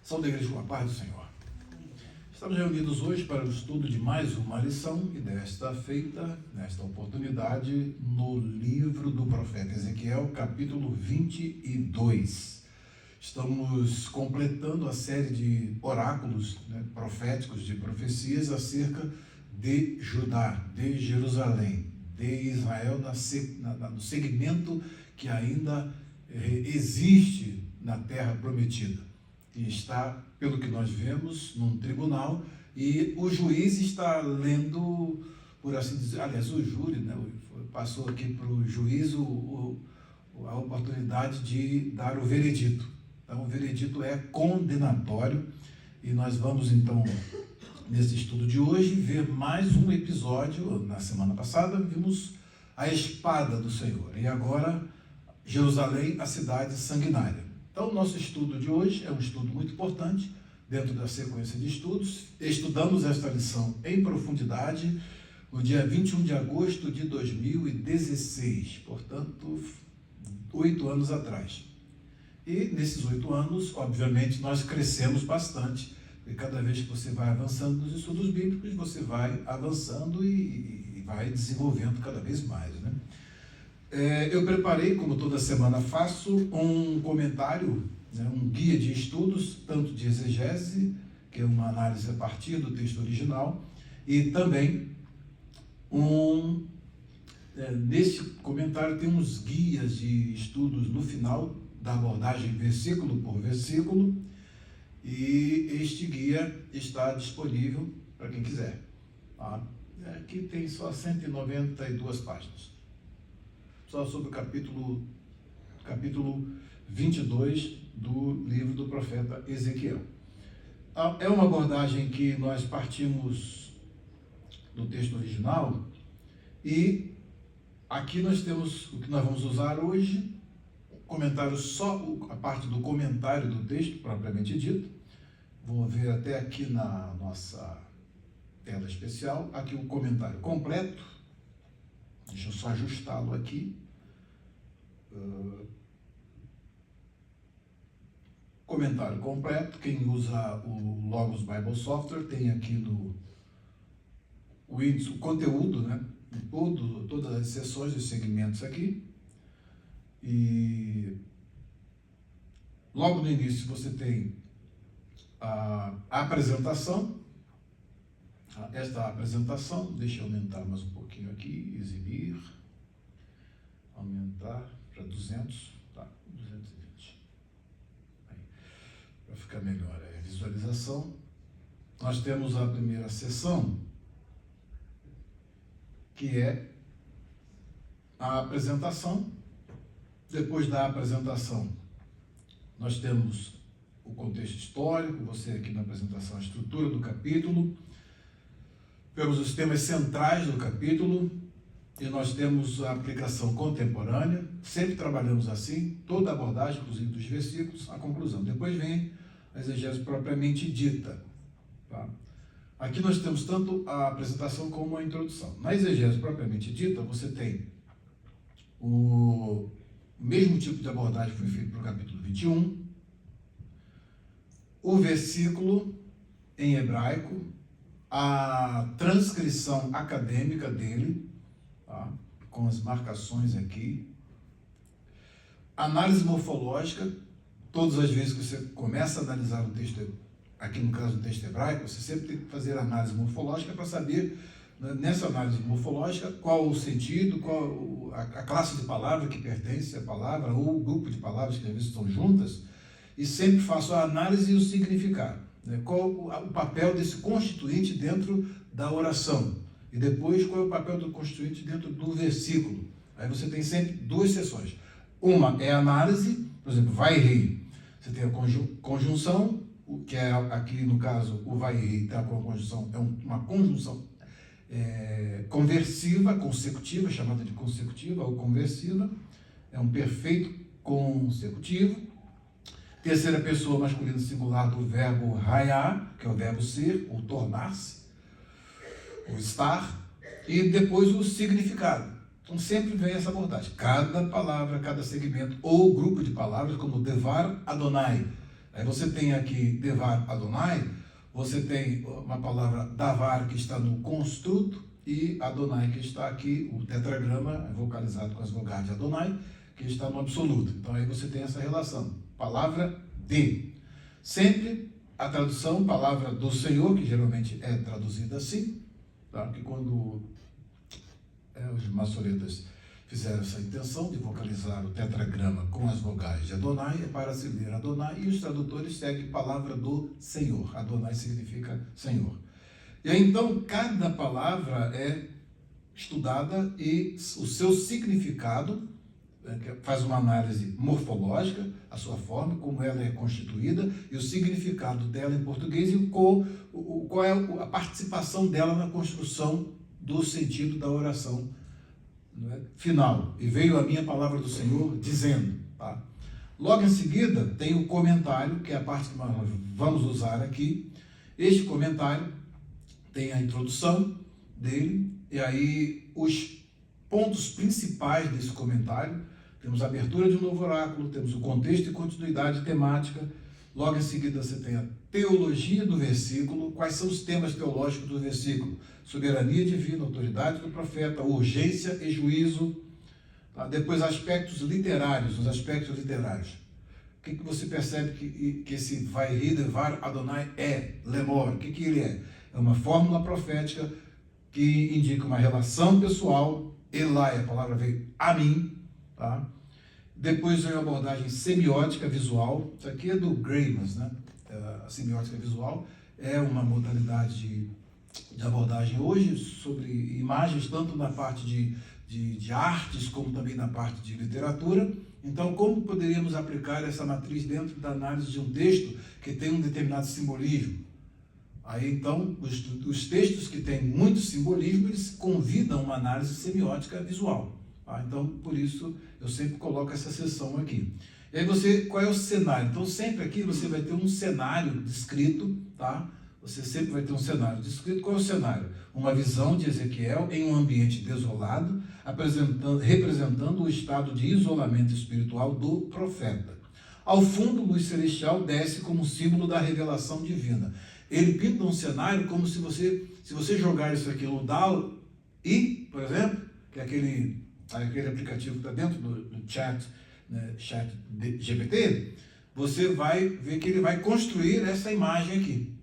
São da igreja com a paz do Senhor. Estamos reunidos hoje para o estudo de mais uma lição e desta feita, nesta oportunidade, no livro do profeta Ezequiel, capítulo 22. Estamos completando a série de oráculos proféticos, de profecias acerca de Judá, de Jerusalém, de Israel, no segmento que ainda existe na terra prometida. E está, pelo que nós vemos, num tribunal, e o juiz está lendo, por assim dizer, aliás, o júri, passou aqui para o juiz a oportunidade de dar o veredito. Então, o veredito é condenatório, e nós vamos, então, nesse estudo de hoje, ver mais um episódio. Na semana passada, vimos a espada do Senhor, e agora, Jerusalém, a cidade sanguinária. Então, o nosso estudo de hoje é um estudo muito importante, dentro da sequência de estudos. Estudamos esta lição em profundidade no dia 21 de agosto de 2016, portanto, 8 anos atrás. E nesses 8 anos, obviamente, nós crescemos bastante, porque cada vez que você vai avançando nos estudos bíblicos, você vai avançando e vai desenvolvendo cada vez mais, né? Eu preparei, como toda semana faço, um comentário, um guia de estudos, tanto de exegese, que é uma análise a partir do texto original, e também nesse comentário tem uns guias de estudos no final, da abordagem versículo por versículo, e este guia está disponível para quem quiser. Aqui tem só 192 páginas. Só sobre o capítulo 22 do livro do profeta Ezequiel. É uma abordagem que nós partimos do texto original, e aqui nós temos o que nós vamos usar hoje, comentário só a parte do comentário do texto propriamente dito. Vou ver até aqui na nossa tela especial, aqui o comentário completo. Deixa eu só ajustá-lo aqui. Comentário completo. Quem usa o Logos Bible Software tem aqui o índice, o conteúdo, todas as seções e segmentos aqui. E logo no início você tem a apresentação. Esta apresentação, deixa eu aumentar mais um pouquinho aqui, exibir, aumentar para 200, 220, para ficar melhor a visualização. Nós temos a primeira seção, que é a apresentação. Depois da apresentação, nós temos o contexto histórico, você aqui na apresentação, a estrutura do capítulo. Temos os temas centrais do capítulo, e nós temos a aplicação contemporânea. Sempre trabalhamos assim, toda a abordagem, inclusive dos versículos, a conclusão. Depois vem a exegese propriamente dita. Aqui nós temos tanto a apresentação como a introdução. Na exegese propriamente dita, você tem o mesmo tipo de abordagem que foi feito para o capítulo 21, o versículo em hebraico, a transcrição acadêmica dele, com as marcações aqui, análise morfológica. Todas as vezes que você começa a analisar o texto, aqui no caso do texto hebraico, você sempre tem que fazer análise morfológica para saber, nessa análise morfológica, qual o sentido, qual a classe de palavra que pertence à palavra, ou o grupo de palavras que às vezes estão juntas, e sempre faço a análise e o significado. Qual o papel desse constituinte dentro da oração, e depois qual é o papel do constituinte dentro do versículo. Aí você tem sempre duas seções. Uma é a análise, por exemplo, vai rir. Você tem a conjunção, que é aqui no caso o vai rir, está com a conjunção, é uma conjunção conversiva, consecutiva, chamada de consecutiva ou conversiva, é um perfeito consecutivo. Terceira pessoa masculina singular do verbo raiar, que é o verbo ser, ou tornar-se, ou estar, e depois o significado. Então sempre vem essa abordagem. Cada palavra, cada segmento, ou grupo de palavras, como Devar Adonai, Aí você tem aqui Devar Adonai, você tem uma palavra Davar que está no construto e Adonai que está aqui, o tetragrama vocalizado com as vogais de Adonai, que está no absoluto. Então aí você tem essa relação. Palavra de. Sempre a tradução, palavra do Senhor, que geralmente é traduzida assim, tá? Que quando os maçoretas fizeram essa intenção de vocalizar o tetragrama com as vogais de Adonai, é para se ler Adonai, e os tradutores seguem palavra do Senhor. Adonai significa Senhor. E aí então cada palavra é estudada e o seu significado, faz uma análise morfológica, a sua forma, como ela é constituída e o significado dela em português e qual é a participação dela na construção do sentido da oração, não é? Final. E veio a minha palavra do Senhor dizendo, tá? Logo em seguida tem o comentário, que é a parte que nós vamos usar aqui. Este comentário tem a introdução dele e aí os pontos principais desse comentário. Temos a abertura de um novo oráculo, temos o contexto e continuidade temática. Logo em seguida você tem a teologia do versículo. Quais são os temas teológicos do versículo? Soberania divina, autoridade do profeta, urgência e juízo. Tá? Depois aspectos literários, os aspectos literários. O que você percebe que esse Vayhi Devar Adonai é? Lemor, o que ele é? É uma fórmula profética que indica uma relação pessoal. Elai, a palavra veio a mim. Tá? Depois vem a abordagem semiótica visual. Isso aqui é do Greimas, né? A semiótica visual é uma modalidade de abordagem hoje sobre imagens, tanto na parte de artes, como também na parte de literatura. Então, como poderíamos aplicar essa matriz dentro da análise de um texto que tem um determinado simbolismo? Aí, então, os textos que têm muito simbolismo, eles convidam uma análise semiótica visual. Tá? Então, por isso, eu sempre coloco essa seção aqui. E aí qual é o cenário? Então, sempre aqui você vai ter um cenário descrito, tá? Você sempre vai ter um cenário descrito. Qual é o cenário? Uma visão de Ezequiel em um ambiente desolado, representando o estado de isolamento espiritual do profeta. Ao fundo, luz celestial desce como símbolo da revelação divina. Ele pinta um cenário como se você jogar isso aqui no DALL-E, por exemplo, que é aquele aplicativo que está dentro do chat, né, chat GPT, você vai ver que ele vai construir essa imagem aqui.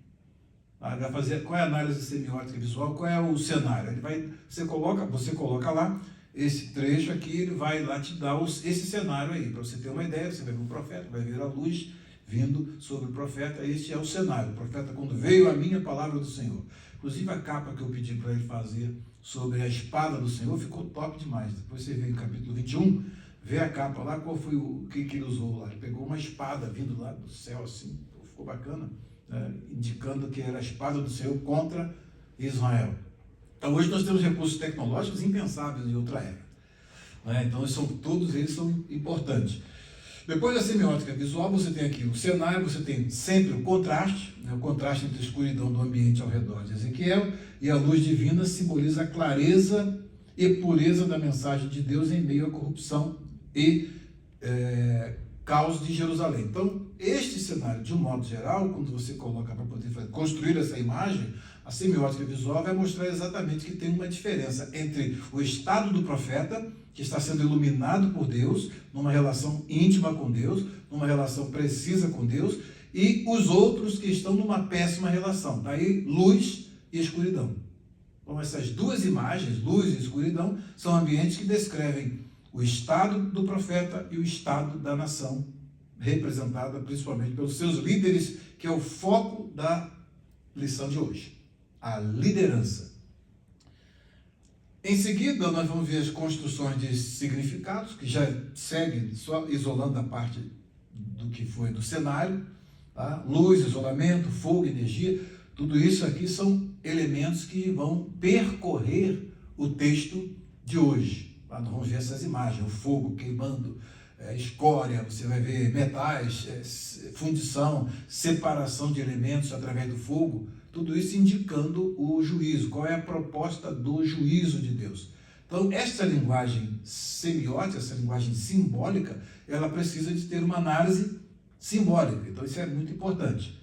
Vai fazer qual é a análise semiótica visual, qual é o cenário. Você coloca lá esse trecho aqui, ele vai lá te dar esse cenário aí, para você ter uma ideia. Você vai ver o profeta, vai ver a luz vindo sobre o profeta. Este é o cenário. O profeta, quando veio a minha palavra do Senhor. Inclusive a capa que eu pedi para ele fazer sobre a espada do Senhor ficou top demais. Depois você vê no capítulo 21, vê a capa lá, qual foi o que ele usou lá. Ele pegou uma espada vindo lá do céu assim, ficou bacana, né? Indicando que era a espada do Senhor contra Israel. Então hoje nós temos recursos tecnológicos impensáveis em outra era, né? Então todos eles são importantes. Depois da semiótica visual, você tem aqui o cenário, você tem sempre o contraste, né? O contraste entre a escuridão do ambiente ao redor de Ezequiel e a luz divina simboliza a clareza e pureza da mensagem de Deus em meio à corrupção e caos de Jerusalém. Então, este cenário, de um modo geral, quando você coloca para poder construir essa imagem, a semiótica visual vai mostrar exatamente que tem uma diferença entre o estado do profeta, que está sendo iluminado por Deus, numa relação íntima com Deus, numa relação precisa com Deus, e os outros que estão numa péssima relação. Daí, luz e escuridão. Então, essas duas imagens, luz e escuridão, são ambientes que descrevem o estado do profeta e o estado da nação, representada principalmente pelos seus líderes, que é o foco da lição de hoje. A liderança. Em seguida, nós vamos ver as construções de significados, que já seguem só isolando a parte do que foi do cenário, tá? Luz, isolamento, fogo, energia, tudo isso aqui são elementos que vão percorrer o texto de hoje. Tá? Nós vamos ver essas imagens, o fogo queimando, escória, você vai ver metais, fundição, separação de elementos através do fogo, tudo isso indicando o juízo, qual é a proposta do juízo de Deus. Então, essa linguagem semiótica, essa linguagem simbólica, ela precisa de ter uma análise simbólica. Então isso é muito importante.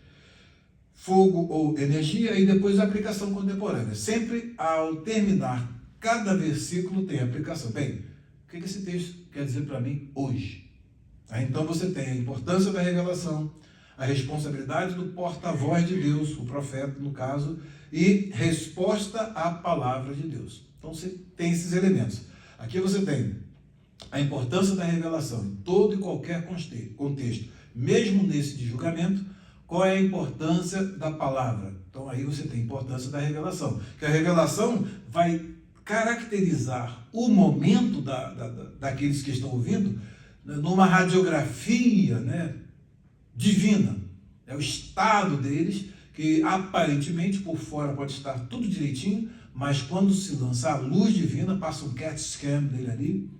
Fogo ou energia e depois a aplicação contemporânea. Sempre ao terminar cada versículo tem aplicação. Bem, o que esse texto quer dizer para mim hoje? Então você tem a importância da revelação, a responsabilidade do porta-voz de Deus, o profeta no caso, e resposta à palavra de Deus. Então você tem esses elementos. Aqui você tem a importância da revelação em todo e qualquer contexto, mesmo nesse de julgamento. Qual é a importância da palavra? Então aí você tem a importância da revelação, que a revelação vai caracterizar o momento daqueles que estão ouvindo numa radiografia, né, divina. É o estado deles, que aparentemente por fora pode estar tudo direitinho, mas quando se lançar a luz divina, passa um CAT scan dele ali,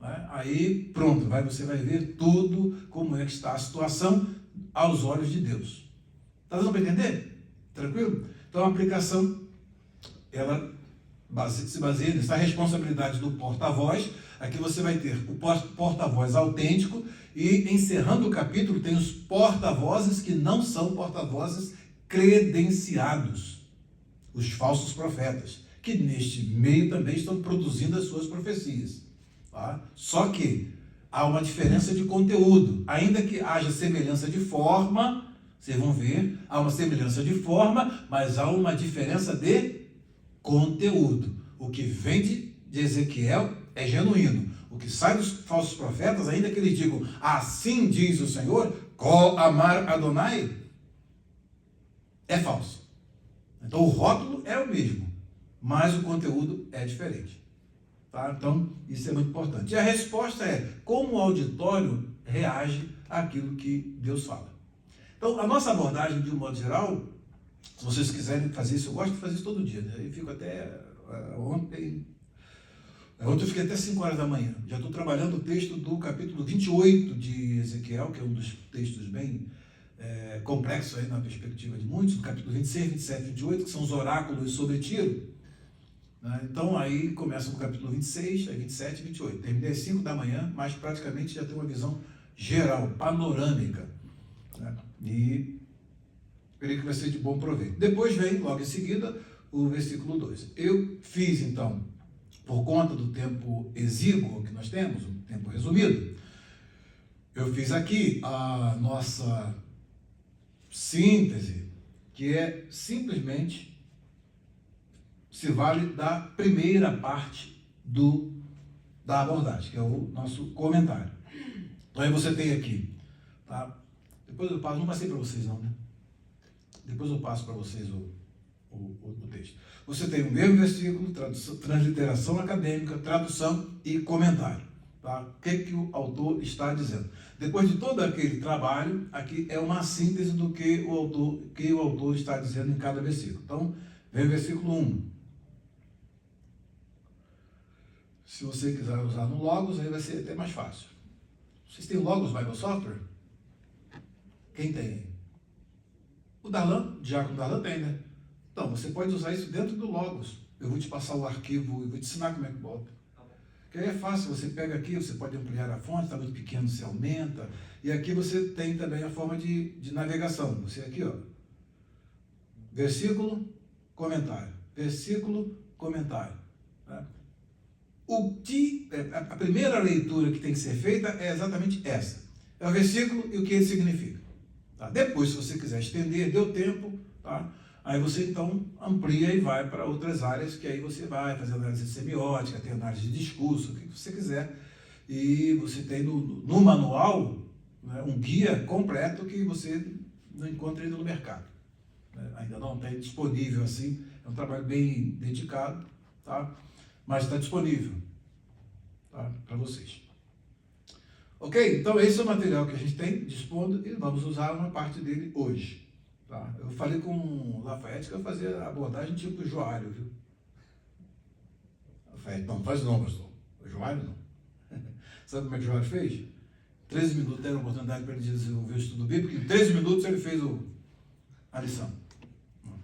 né, aí pronto, você vai ver tudo como é que está a situação aos olhos de Deus. Está dando para entender? Tranquilo? Então a aplicação, ela se baseia nessa responsabilidade do porta-voz. Aqui você vai ter o porta-voz autêntico e, encerrando o capítulo, tem os porta-vozes que não são porta-vozes credenciados, os falsos profetas, que neste meio também estão produzindo as suas profecias. Tá? Só que há uma diferença de conteúdo, ainda que haja semelhança de forma, vocês vão ver, há uma semelhança de forma, mas há uma diferença de conteúdo. O que vem de Ezequiel é genuíno. O que sai dos falsos profetas, ainda que eles digam, assim diz o Senhor, Ko Amar Adonai, é falso. Então o rótulo é o mesmo, mas o conteúdo é diferente. Tá? Então isso é muito importante. E a resposta é como o auditório reage àquilo que Deus fala. Então a nossa abordagem, de um modo geral, se vocês quiserem fazer isso, eu gosto de fazer isso todo dia, né? Eu fico até ontem eu fiquei até 5 horas da manhã. Já estou trabalhando o texto do capítulo 28 de Ezequiel, que é um dos textos bem complexos aí na perspectiva de muitos, do capítulo 26, 27, 28, que são os oráculos sobre Tiro. Né? Então aí começa o capítulo 26, aí 27 e 28. Terminei às 5 da manhã, mas praticamente já tenho uma visão geral, panorâmica. Né? E creio que vai ser de bom proveito. Depois vem, logo em seguida, o versículo 2. Eu fiz, então, por conta do tempo exíguo que nós temos, um tempo resumido, eu fiz aqui a nossa síntese, que é simplesmente se vale da primeira parte da abordagem, que é o nosso comentário. Então aí você tem aqui, tá? Depois eu passo, não passei para vocês não, né? Depois eu passo para vocês o texto. Você tem o mesmo versículo, transliteração acadêmica, tradução e comentário. Tá? O que o autor está dizendo? Depois de todo aquele trabalho, aqui é uma síntese do que o autor está dizendo em cada versículo. Então, vem o versículo 1. Se você quiser usar no Logos, aí vai ser até mais fácil. Vocês têm o Logos Bible Software? Quem tem? O Darlan, o Diácono Darlan tem, né? Então, você pode usar isso dentro do Logos. Eu vou te passar o arquivo e vou te ensinar como é que bota. Que aí é fácil, você pega aqui, você pode ampliar a fonte, está muito pequeno, você aumenta. E aqui você tem também a forma de navegação. Você aqui, ó. Versículo, comentário. Versículo, comentário. Tá? A primeira leitura que tem que ser feita é exatamente essa. É o versículo e o que ele significa. Tá? Depois, se você quiser estender, deu tempo, tá? Aí você então amplia e vai para outras áreas, que aí você vai fazer análise semiótica, tem análise de discurso, o que você quiser. E você tem no manual, né, um guia completo que você não encontra ainda no mercado. Né? Ainda não tem disponível assim, é um trabalho bem dedicado, tá? Mas está disponível, tá? Para vocês. Ok? Então esse é o material que a gente tem dispondo e vamos usar uma parte dele hoje. Tá? Eu falei com o Lafayette que eu fazia a abordagem tipo Joalho, viu? Lafayette, não faz não, pastor. O Joalho não. Sabe como é que o Joalho fez? 13 minutos, deram a oportunidade para ele desenvolver o estudo bíblico, em 13 minutos ele fez a lição.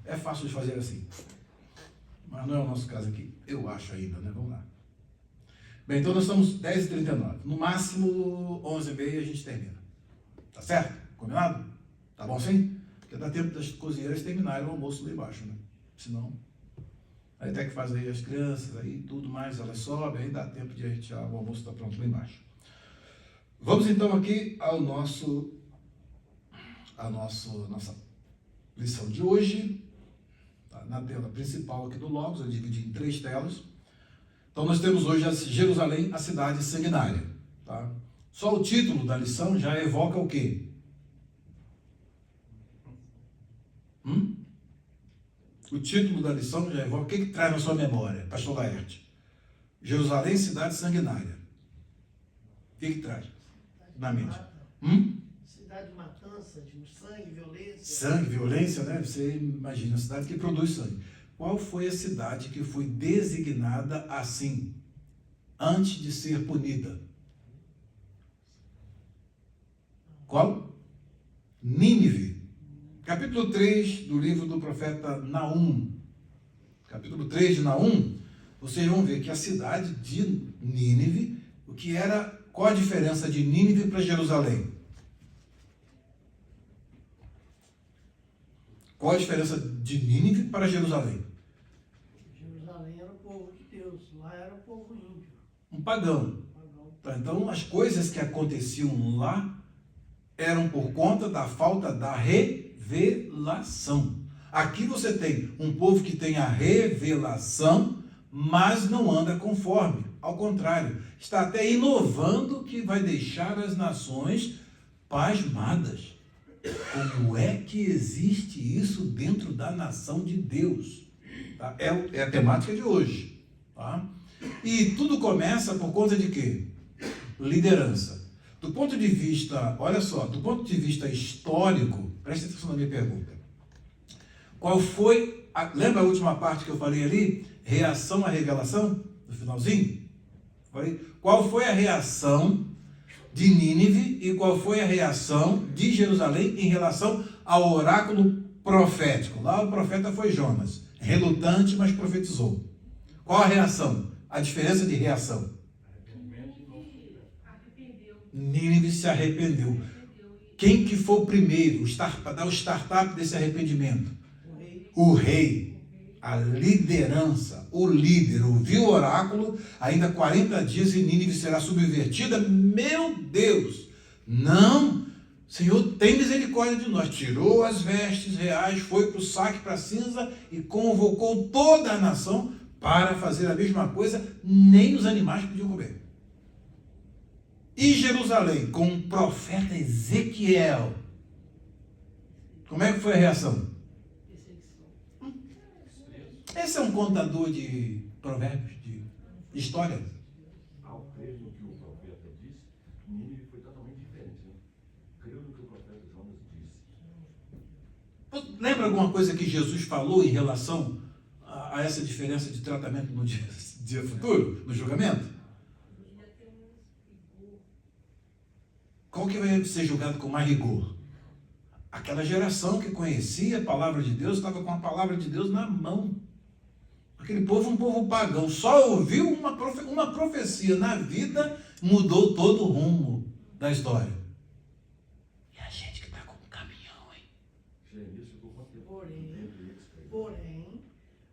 É fácil de fazer assim. Mas não é o nosso caso aqui, eu acho ainda, né? Vamos lá. Bem, então nós estamos 10h39. No máximo 11h30 a gente termina. Tá certo? Combinado? Tá bom assim? Porque dá tempo das cozinheiras terminarem o almoço lá embaixo, né? Senão, aí até que faz aí as crianças, aí tudo mais, elas sobem, aí dá tempo de a gente, o almoço está pronto lá embaixo. Vamos então aqui ao nossa lição de hoje. Tá na tela principal aqui do Logos, eu dividi em 3 telas. Então nós temos hoje Jerusalém, a cidade sanguinária. Tá? Só o título da lição já evoca o quê? O título da lição já evoca o que traz na sua memória, pastor Laerte? Jerusalém, cidade sanguinária. O que traz na mente? Cidade de matança, de sangue, violência. Sangue, violência, né? Você imagina, a cidade que produz sangue. Qual foi a cidade que foi designada assim, antes de ser punida? Qual? Nínive. Capítulo 3 do livro do profeta Naum. Capítulo 3 de Naum, vocês vão ver que a cidade de Nínive, qual a diferença de Nínive para Jerusalém? Qual a diferença de Nínive para Jerusalém? Jerusalém era o povo de Deus, lá era o povo ímpio. Um pagão. Tá, então, as coisas que aconteciam lá eram por conta da falta da revelação. Aqui você tem um povo que tem a revelação, mas não anda conforme. Ao contrário, está até inovando que vai deixar as nações pasmadas. Como é que existe isso dentro da nação de Deus? Tá? É a temática de hoje. Tá? E tudo começa por conta de quê? Liderança. Do ponto de vista, olha só, do ponto de vista histórico, preste atenção na minha pergunta. Qual foi, lembra a última parte que eu falei ali? Reação à revelação? No finalzinho? Qual foi a reação de Nínive e qual foi a reação de Jerusalém em relação ao oráculo profético? Lá o profeta foi Jonas, relutante, mas profetizou. Qual a reação? A diferença de reação? Nínive se arrependeu. Quem que foi o primeiro para dar o startup desse arrependimento? O rei. A liderança, o líder, ouviu o oráculo, ainda 40 dias e Nínive será subvertida. Meu Deus! Não! Senhor, tem misericórdia de nós. Tirou as vestes reais, foi para o saque, para a cinza e convocou toda a nação para fazer a mesma coisa. Nem os animais podiam comer. E Jerusalém, com o profeta Ezequiel, como é que foi a reação? Esse é um contador de provérbios, de história. Ao crer no que o profeta disse, Nínive foi totalmente diferente. Né? Creu no que o profeta Jonas disse. Lembra alguma coisa que Jesus falou em relação a essa diferença de tratamento no dia futuro, no julgamento? Qual que vai ser julgado com mais rigor? Aquela geração que conhecia a palavra de Deus, estava com a palavra de Deus na mão. Aquele povo, um povo pagão, só ouviu uma profecia na vida, mudou todo o rumo da história. E a gente que está com um caminhão, hein? Porém,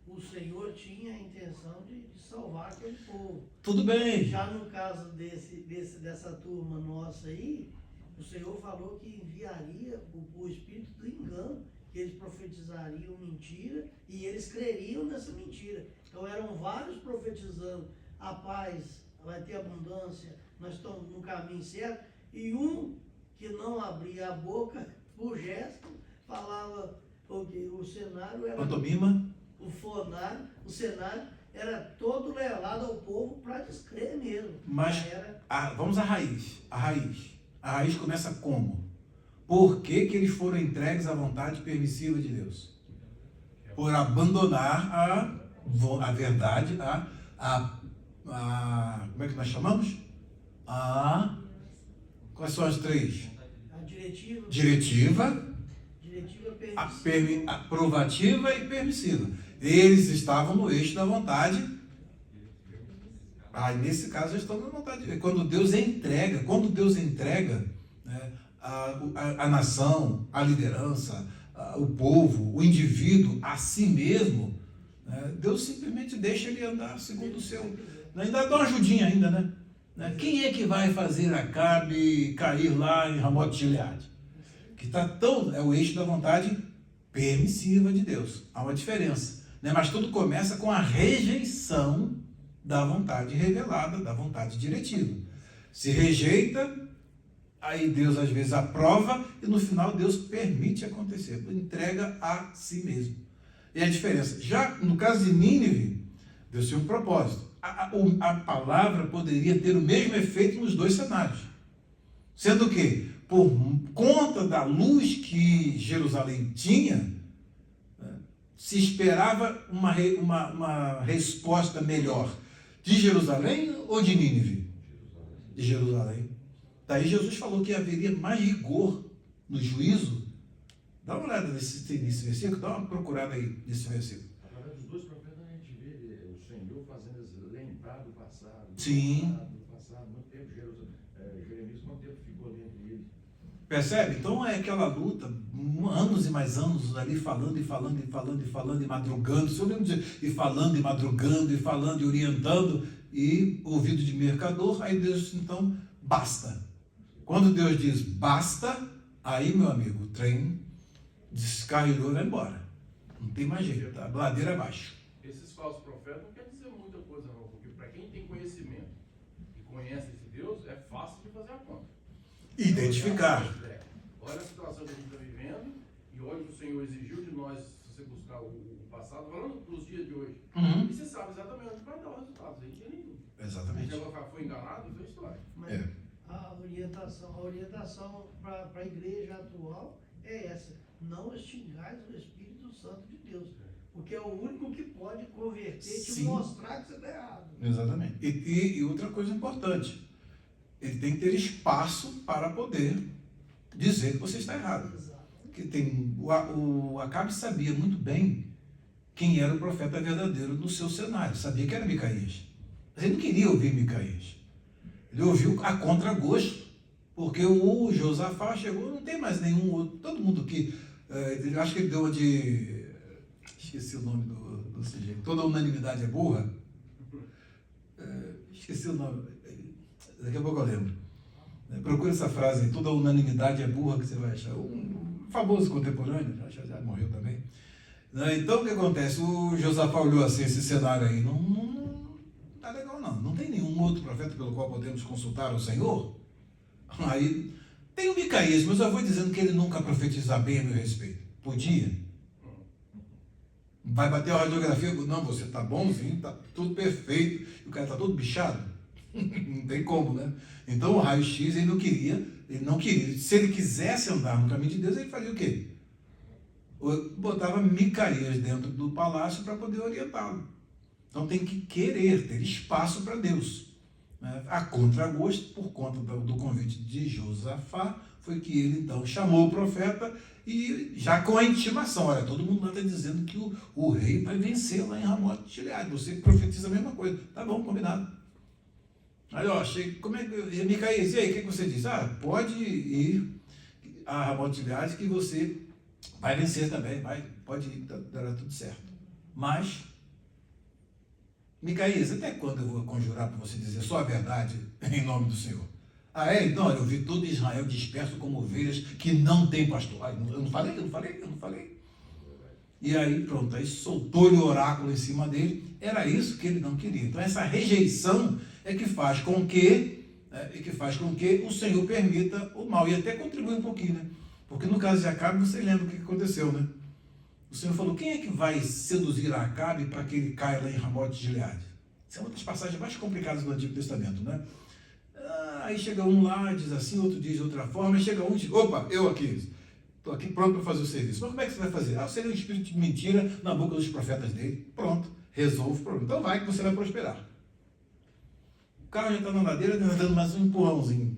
o Senhor tinha a intenção de salvar aquele povo. Tudo bem. Já no caso dessa turma nossa aí, o Senhor falou que enviaria o espírito do engano, que eles profetizariam mentira e eles creriam nessa mentira. Então eram vários profetizando a paz, vai ter abundância, nós estamos no caminho certo, e um que não abria a boca, por gesto, falava, o cenário era... Pantomima. O cenário era todo levado ao povo para descrer mesmo. Mas vamos à raiz. A raiz começa como? Por que eles foram entregues à vontade permissiva de Deus? Por abandonar a verdade, como é que nós chamamos? Quais são as 3? A diretiva. Diretiva, aprovativa e permissiva. Eles estavam no eixo da vontade. Nesse caso, eles estão na vontade. Quando Deus entrega, né, a nação, a liderança, o povo, o indivíduo, a si mesmo, né? Deus simplesmente deixa ele andar segundo o seu. Ainda dá uma ajudinha ainda, né? Quem é que vai fazer Acabe cair lá em Ramote Gileade? Que está tão. É o eixo da vontade permissiva de Deus. Há uma diferença. Né? Mas tudo começa com a rejeição da vontade revelada, da vontade diretiva. Se rejeita, aí Deus às vezes aprova e no final Deus permite acontecer, entrega a si mesmo. E a diferença, já no caso de Nínive, Deus tinha um propósito. A palavra poderia ter o mesmo efeito nos dois cenários. Sendo que, por conta da luz que Jerusalém tinha, se esperava uma resposta melhor. De Jerusalém ou de Nínive? De Jerusalém. Daí Jesus falou que haveria mais rigor no juízo. Dá uma olhada nesse versículo, dá uma procurada aí nesse versículo. Através dos dois profetas a gente vê o Senhor fazendo lembrar do passado. Sim. Do passado, muito tempo, Jeremias, quanto tempo ficou ali entre eles? Percebe? Então é aquela luta, anos e mais anos ali falando e madrugando, se eu lembro de e falando e madrugando e falando e orientando e ouvido de mercador, aí Deus então basta. Quando Deus diz basta, aí meu amigo, o trem descarrilhou e vai embora. Não tem mais jeito, tá? Ladeira abaixo. Esses falsos profetas não quer dizer muita coisa não, porque para quem tem conhecimento e conhece esse Deus, é fácil de fazer a conta. Identificar. Olha a situação que a gente está vivendo e olha o que o Senhor exigiu de nós, se você buscar o passado, falando dos dias de hoje. Uhum. E você sabe exatamente onde vai dar os resultados, aí tem nenhum. Exatamente. Se ela foi enganado, então é história. Mas a orientação para a igreja atual é essa: não extingais o Espírito Santo de Deus, porque é o único que pode converter, te Sim. mostrar que você está errado. Exatamente. E outra coisa importante, ele tem que ter espaço para poder dizer que você está errado. Exato. Que tem, o Acabe sabia muito bem quem era o profeta verdadeiro no seu cenário, sabia que era Micaías. Mas ele não queria ouvir Micaías. Ele ouviu a contragosto, porque o Josafá chegou, não tem mais nenhum outro, todo mundo que, eu acho que ele deu uma de, esqueci o nome do sujeito, toda unanimidade é burra, esqueci o nome, daqui a pouco eu lembro. Procura essa frase, toda unanimidade é burra, que você vai achar. Um famoso contemporâneo, já morreu também. Então o que acontece? O Josafá olhou assim, esse cenário aí, não tá legal não. Não tem nenhum outro profeta pelo qual podemos consultar o Senhor? Aí tem o Micaías, mas eu vou dizendo que ele nunca profetizar bem a meu respeito. Podia? Vai bater a radiografia, não, você tá bonzinho, tá tudo perfeito, e o cara tá todo bichado. Não tem como, né? Então o raio-x ele não queria. Se ele quisesse andar no caminho de Deus, ele faria o quê? Botava Micaías dentro do palácio para poder orientá-lo. Então tem que querer, ter espaço para Deus. A contragosto, por conta do convite de Josafá, foi que ele então chamou o profeta e já com a intimação, olha, todo mundo lá está dizendo que o rei vai vencer lá em Ramote Gileade, você profetiza a mesma coisa. Tá bom, combinado. Aí, ó, como é que... Micaías, e aí, o que você diz? Pode ir a Ramote Gileade que você vai vencer também, pode ir, dará tudo certo. Mas, Micaías, até quando eu vou conjurar para você dizer só a verdade em nome do Senhor? Então, eu vi todo Israel disperso como ovelhas que não tem pastor. Eu não falei. E aí, pronto, aí soltou-lhe o oráculo em cima dele. Era isso que ele não queria. Então, essa rejeição é que faz com que o Senhor permita o mal. E até contribui um pouquinho, né? Porque no caso de Acabe, você lembra o que aconteceu, né? O Senhor falou, quem é que vai seduzir a Acabe para que ele caia lá em Ramote Gileade? Essa é uma das passagens mais complicadas do Antigo Testamento, né? Aí chega um lá, diz assim, outro diz de outra forma, e chega um e diz, opa, eu aqui, estou aqui pronto para fazer o serviço. Mas como é que você vai fazer? Seria um espírito de mentira na boca dos profetas dele. Pronto, resolve o problema. Então vai que você vai prosperar. O carro já está na ladeira, dando mais um empurrãozinho.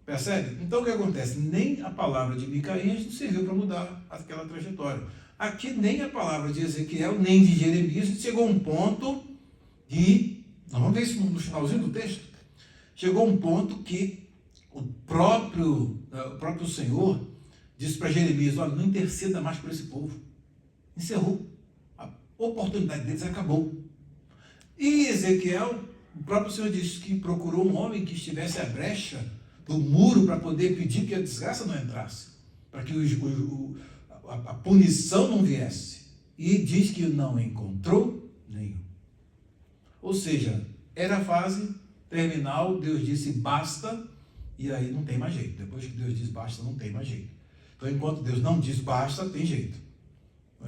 Percebe? Então o que acontece? Nem a palavra de Micaías não serviu para mudar aquela trajetória. Aqui nem a palavra de Ezequiel, nem de Jeremias, chegou a um ponto nós vamos ver isso no finalzinho do texto, chegou a um ponto que o próprio Senhor disse para Jeremias: olha, não interceda mais por esse povo. Encerrou. A oportunidade deles acabou. E Ezequiel, o próprio Senhor disse que procurou um homem que estivesse à brecha do muro para poder pedir que a desgraça não entrasse, para que a punição não viesse. E diz que não encontrou nenhum. Ou seja, era a fase terminal, Deus disse basta, e aí não tem mais jeito. Depois que Deus diz basta, não tem mais jeito. Então, enquanto Deus não diz basta, tem jeito.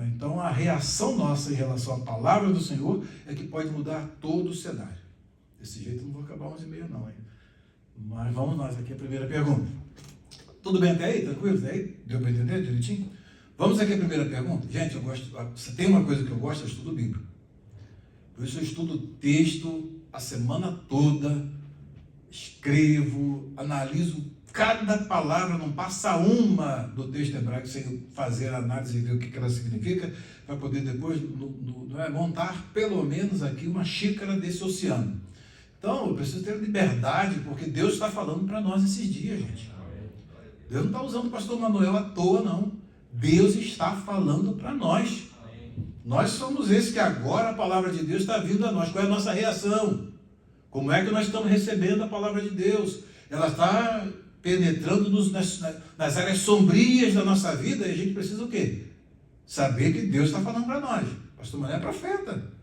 Então, a reação nossa em relação à palavra do Senhor é que pode mudar todo o cenário. Desse jeito eu não vou acabar 11h30 não, hein? Mas vamos nós aqui, a primeira pergunta. Tudo bem até aí? Tranquilo? Até aí? Deu para entender direitinho? Vamos aqui à primeira pergunta? Gente, eu gosto, se tem uma coisa que eu gosto, é estudo bíblico. Por isso eu estudo o texto a semana toda, escrevo, analiso cada palavra, não passa uma do texto hebraico sem fazer a análise e ver o que ela significa, para poder depois montar pelo menos aqui uma xícara desse oceano. Então, eu preciso ter liberdade, porque Deus está falando para nós esses dias, gente. Deus não está usando o pastor Manuel à toa, não. Deus está falando para nós. Nós somos esses que agora a palavra de Deus está vindo a nós. Qual é a nossa reação? Como é que nós estamos recebendo a palavra de Deus? Ela está penetrando nas áreas sombrias da nossa vida, e a gente precisa o quê? Saber que Deus está falando para nós. O pastor Manuel é profeta.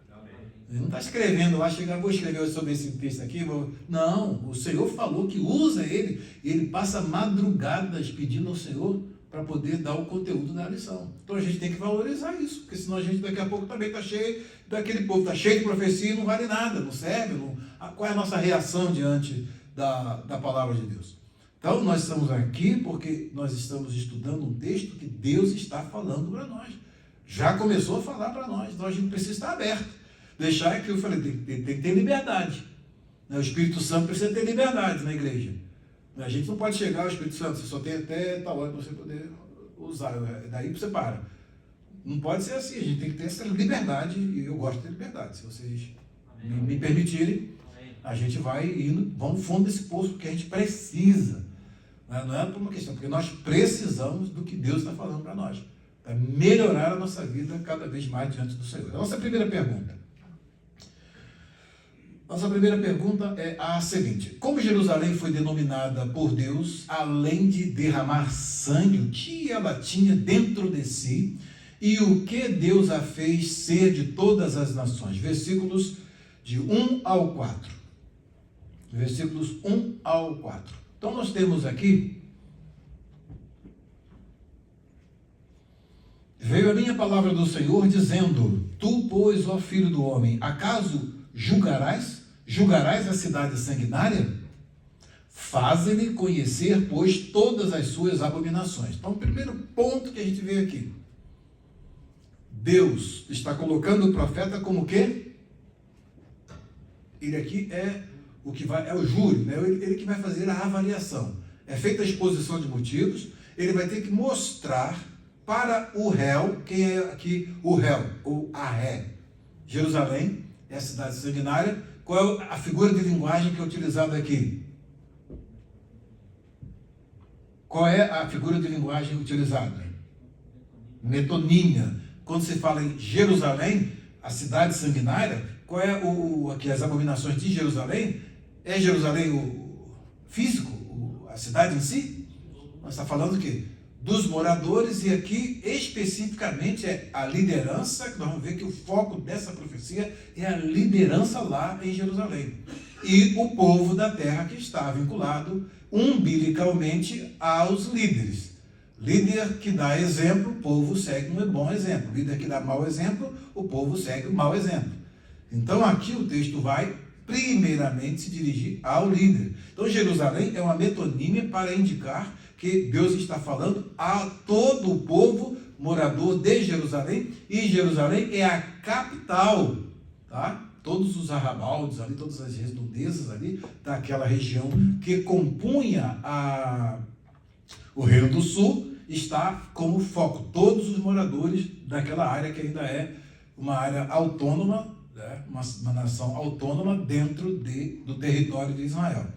Ele não está escrevendo lá, vou escrever sobre esse texto aqui. Não, o Senhor falou que usa ele, e ele passa madrugadas pedindo ao Senhor para poder dar o conteúdo da lição. Então a gente tem que valorizar isso, porque senão a gente daqui a pouco também está cheio daquele povo, está cheio de profecia e não vale nada, não serve. Qual é a nossa reação diante da palavra de Deus? Então nós estamos aqui porque nós estamos estudando um texto que Deus está falando para nós. Já começou a falar para nós, então a gente precisa estar aberto. Deixar que eu falei, tem que ter liberdade. O Espírito Santo precisa ter liberdade na igreja. A gente não pode chegar ao Espírito Santo, você só tem até tal hora para você poder usar, daí você para. Não pode ser assim, a gente tem que ter essa liberdade, e eu gosto de ter liberdade. Se vocês me permitirem, a gente vai indo, vamos fundo desse poço, porque a gente precisa. Não é por uma questão, porque nós precisamos do que Deus está falando para nós, para melhorar a nossa vida cada vez mais diante do Senhor. A nossa primeira pergunta. Nossa primeira pergunta é a seguinte: como Jerusalém foi denominada por Deus, além de derramar sangue, o que ela tinha dentro de si e o que Deus a fez ser de todas as nações? Versículos de 1 ao 4. Versículos 1 ao 4. Então nós temos aqui: veio a minha palavra do Senhor dizendo: tu, pois, ó filho do homem, acaso julgarás a cidade sanguinária? Faze-lhe conhecer, pois, todas as suas abominações. Então, o primeiro ponto que a gente vê aqui, Deus está colocando o profeta como o quê? Ele aqui é o que vai, é o júri, né? Ele que vai fazer a avaliação. É feita a exposição de motivos, ele vai ter que mostrar para o réu, quem é aqui o réu, ou a ré. Jerusalém é a cidade sanguinária. Qual é a figura de linguagem que é utilizada aqui? Qual é a figura de linguagem utilizada? Metonímia. Quando se fala em Jerusalém, a cidade sanguinária, qual é aqui as abominações de Jerusalém? É Jerusalém o físico, a cidade em si? Nós estamos falando o quê? Dos moradores, e aqui especificamente é a liderança, que nós vamos ver que o foco dessa profecia é a liderança lá em Jerusalém. E o povo da terra que está vinculado umbilicalmente aos líderes. Líder que dá exemplo, o povo segue um bom exemplo. Líder que dá mau exemplo, o povo segue um mau exemplo. Então aqui o texto vai primeiramente se dirigir ao líder. Então Jerusalém é uma metonímia para indicar que Deus está falando a todo o povo morador de Jerusalém, e Jerusalém é a capital, tá? Todos os arrabaldes ali, todas as redondezas ali daquela região que compunha o Reino do Sul, está como foco todos os moradores daquela área que ainda é uma área autônoma, né? uma nação autônoma dentro do território de Israel.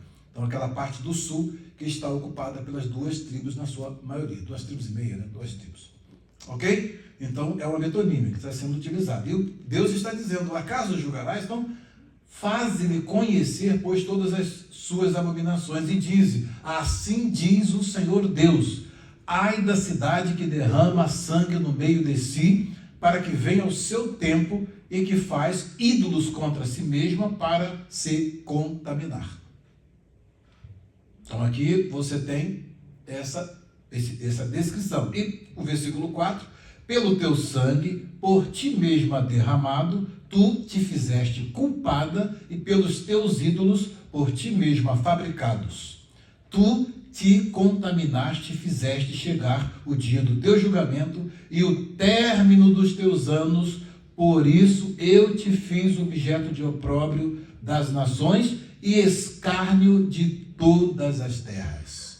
Então, aquela parte do sul que está ocupada pelas duas tribos na sua maioria. 2 tribos e meia, né? 2 tribos. Ok? Então, é uma metonímia que está sendo utilizada. E Deus está dizendo, acaso julgarás? Então, faze-lhe conhecer, pois, todas as suas abominações. E dize, assim diz o Senhor Deus, ai da cidade que derrama sangue no meio de si, para que venha o seu tempo e que faz ídolos contra si mesma para se contaminar. Então aqui você tem essa descrição. E o versículo 4, pelo teu sangue, por ti mesma derramado, tu te fizeste culpada, e pelos teus ídolos, por ti mesma fabricados. Tu te contaminaste e fizeste chegar o dia do teu julgamento e o término dos teus anos, por isso eu te fiz objeto de opróbrio das nações e escárnio de todas as terras.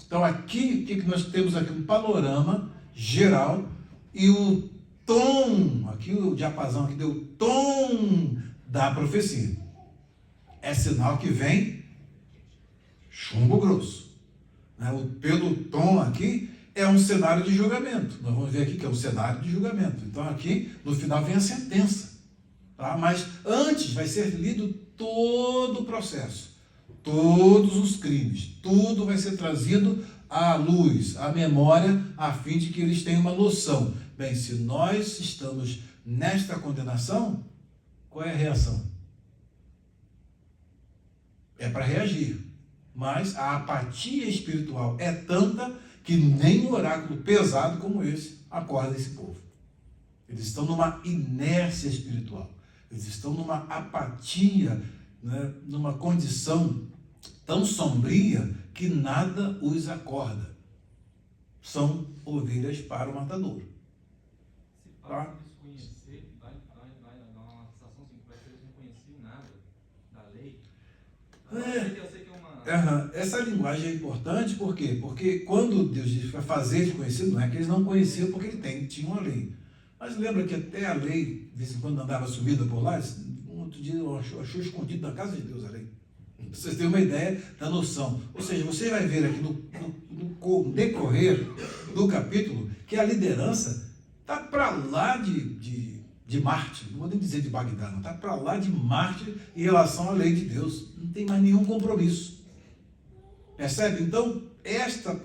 Então aqui, o que nós temos aqui? Um panorama geral e o tom, aqui o diapasão aqui deu o tom da profecia. É sinal que vem chumbo grosso. Pelo tom aqui, é um cenário de julgamento. Nós vamos ver aqui que é um cenário de julgamento. Então aqui, no final, vem a sentença. Tá? Mas antes vai ser lido todo o processo. Todos os crimes. Tudo vai ser trazido à luz, à memória, a fim de que eles tenham uma noção. Bem, se nós estamos nesta condenação, qual é a reação? É para reagir. Mas a apatia espiritual é tanta que nem um oráculo pesado como esse acorda esse povo. Eles estão numa inércia espiritual. Eles estão numa apatia, né, numa condição tão sombria que nada os acorda. São ovelhas para o matadouro. Se para desconhecer, vai dar uma sensação assim, parece que eles não conheciam nada da lei. Eu sei que é uma... Essa linguagem é importante, por quê? Porque quando Deus diz para fazer de conhecido, não é que eles não conheciam porque tinham a lei. Mas lembra que até a lei, de vez em quando andava sumida por lá, um outro dia eu achou escondido na casa de Deus a lei. Para vocês terem uma ideia da noção. Ou seja, você vai ver aqui no decorrer do capítulo que a liderança está para lá de Marte, não vou nem dizer de Bagdá, não, está para lá de Marte em relação à lei de Deus. Não tem mais nenhum compromisso. Percebe? Então, esta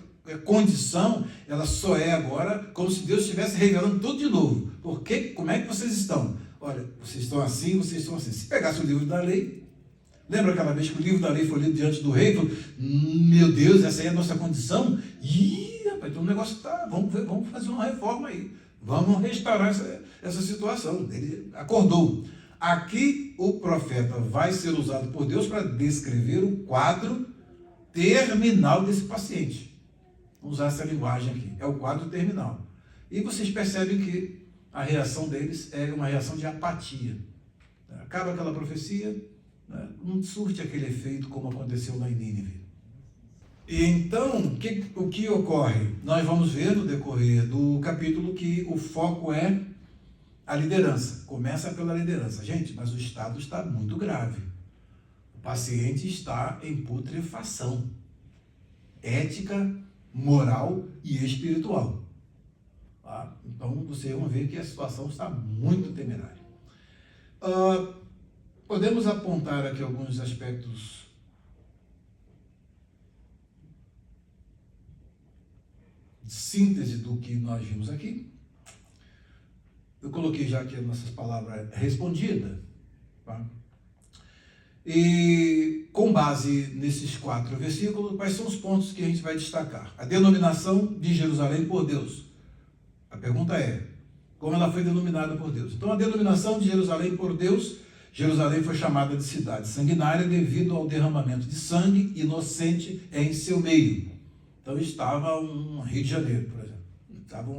condição, ela só é agora como se Deus estivesse revelando tudo de novo. Porque, como é que vocês estão? Olha, vocês estão assim, vocês estão assim. Se pegasse o livro da lei, lembra aquela vez que o livro da lei foi lido diante do rei? Falou, meu Deus, essa aí é a nossa condição? Ih, rapaz, então o negócio está, vamos fazer uma reforma aí. Vamos restaurar essa situação. Ele acordou. Aqui o profeta vai ser usado por Deus para descrever o quadro terminal desse paciente. Vamos usar essa linguagem aqui. É o quadro terminal. E vocês percebem que a reação deles é uma reação de apatia. Acaba aquela profecia, né? Não surte aquele efeito como aconteceu lá em Nínive. E então, o que ocorre? Nós vamos ver no decorrer do capítulo que o foco é a liderança. Começa pela liderança. Gente, mas o estado está muito grave. O paciente está em putrefação ética, moral e espiritual. Tá? Então, vocês vão ver que a situação está muito temerária. Podemos apontar aqui alguns aspectos de síntese do que nós vimos aqui. Eu coloquei já aqui as nossas palavras respondidas. Tá? E com base nesses 4 versículos, quais são os pontos que a gente vai destacar? A denominação de Jerusalém por Deus. A pergunta é, como ela foi denominada por Deus? Então, a denominação de Jerusalém por Deus, Jerusalém foi chamada de cidade sanguinária devido ao derramamento de sangue inocente em seu meio. Então, estava um Rio de Janeiro, por exemplo. Estava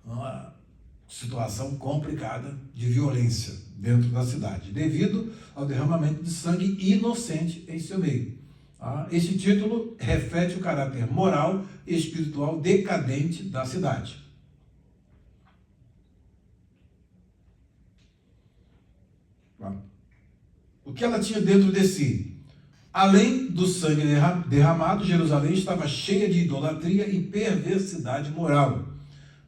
uma situação complicada de violência dentro da cidade, devido ao derramamento de sangue inocente em seu meio. Esse título reflete o caráter moral e espiritual decadente da cidade. O que ela tinha dentro de si? Além do sangue derramado, Jerusalém estava cheia de idolatria e perversidade moral.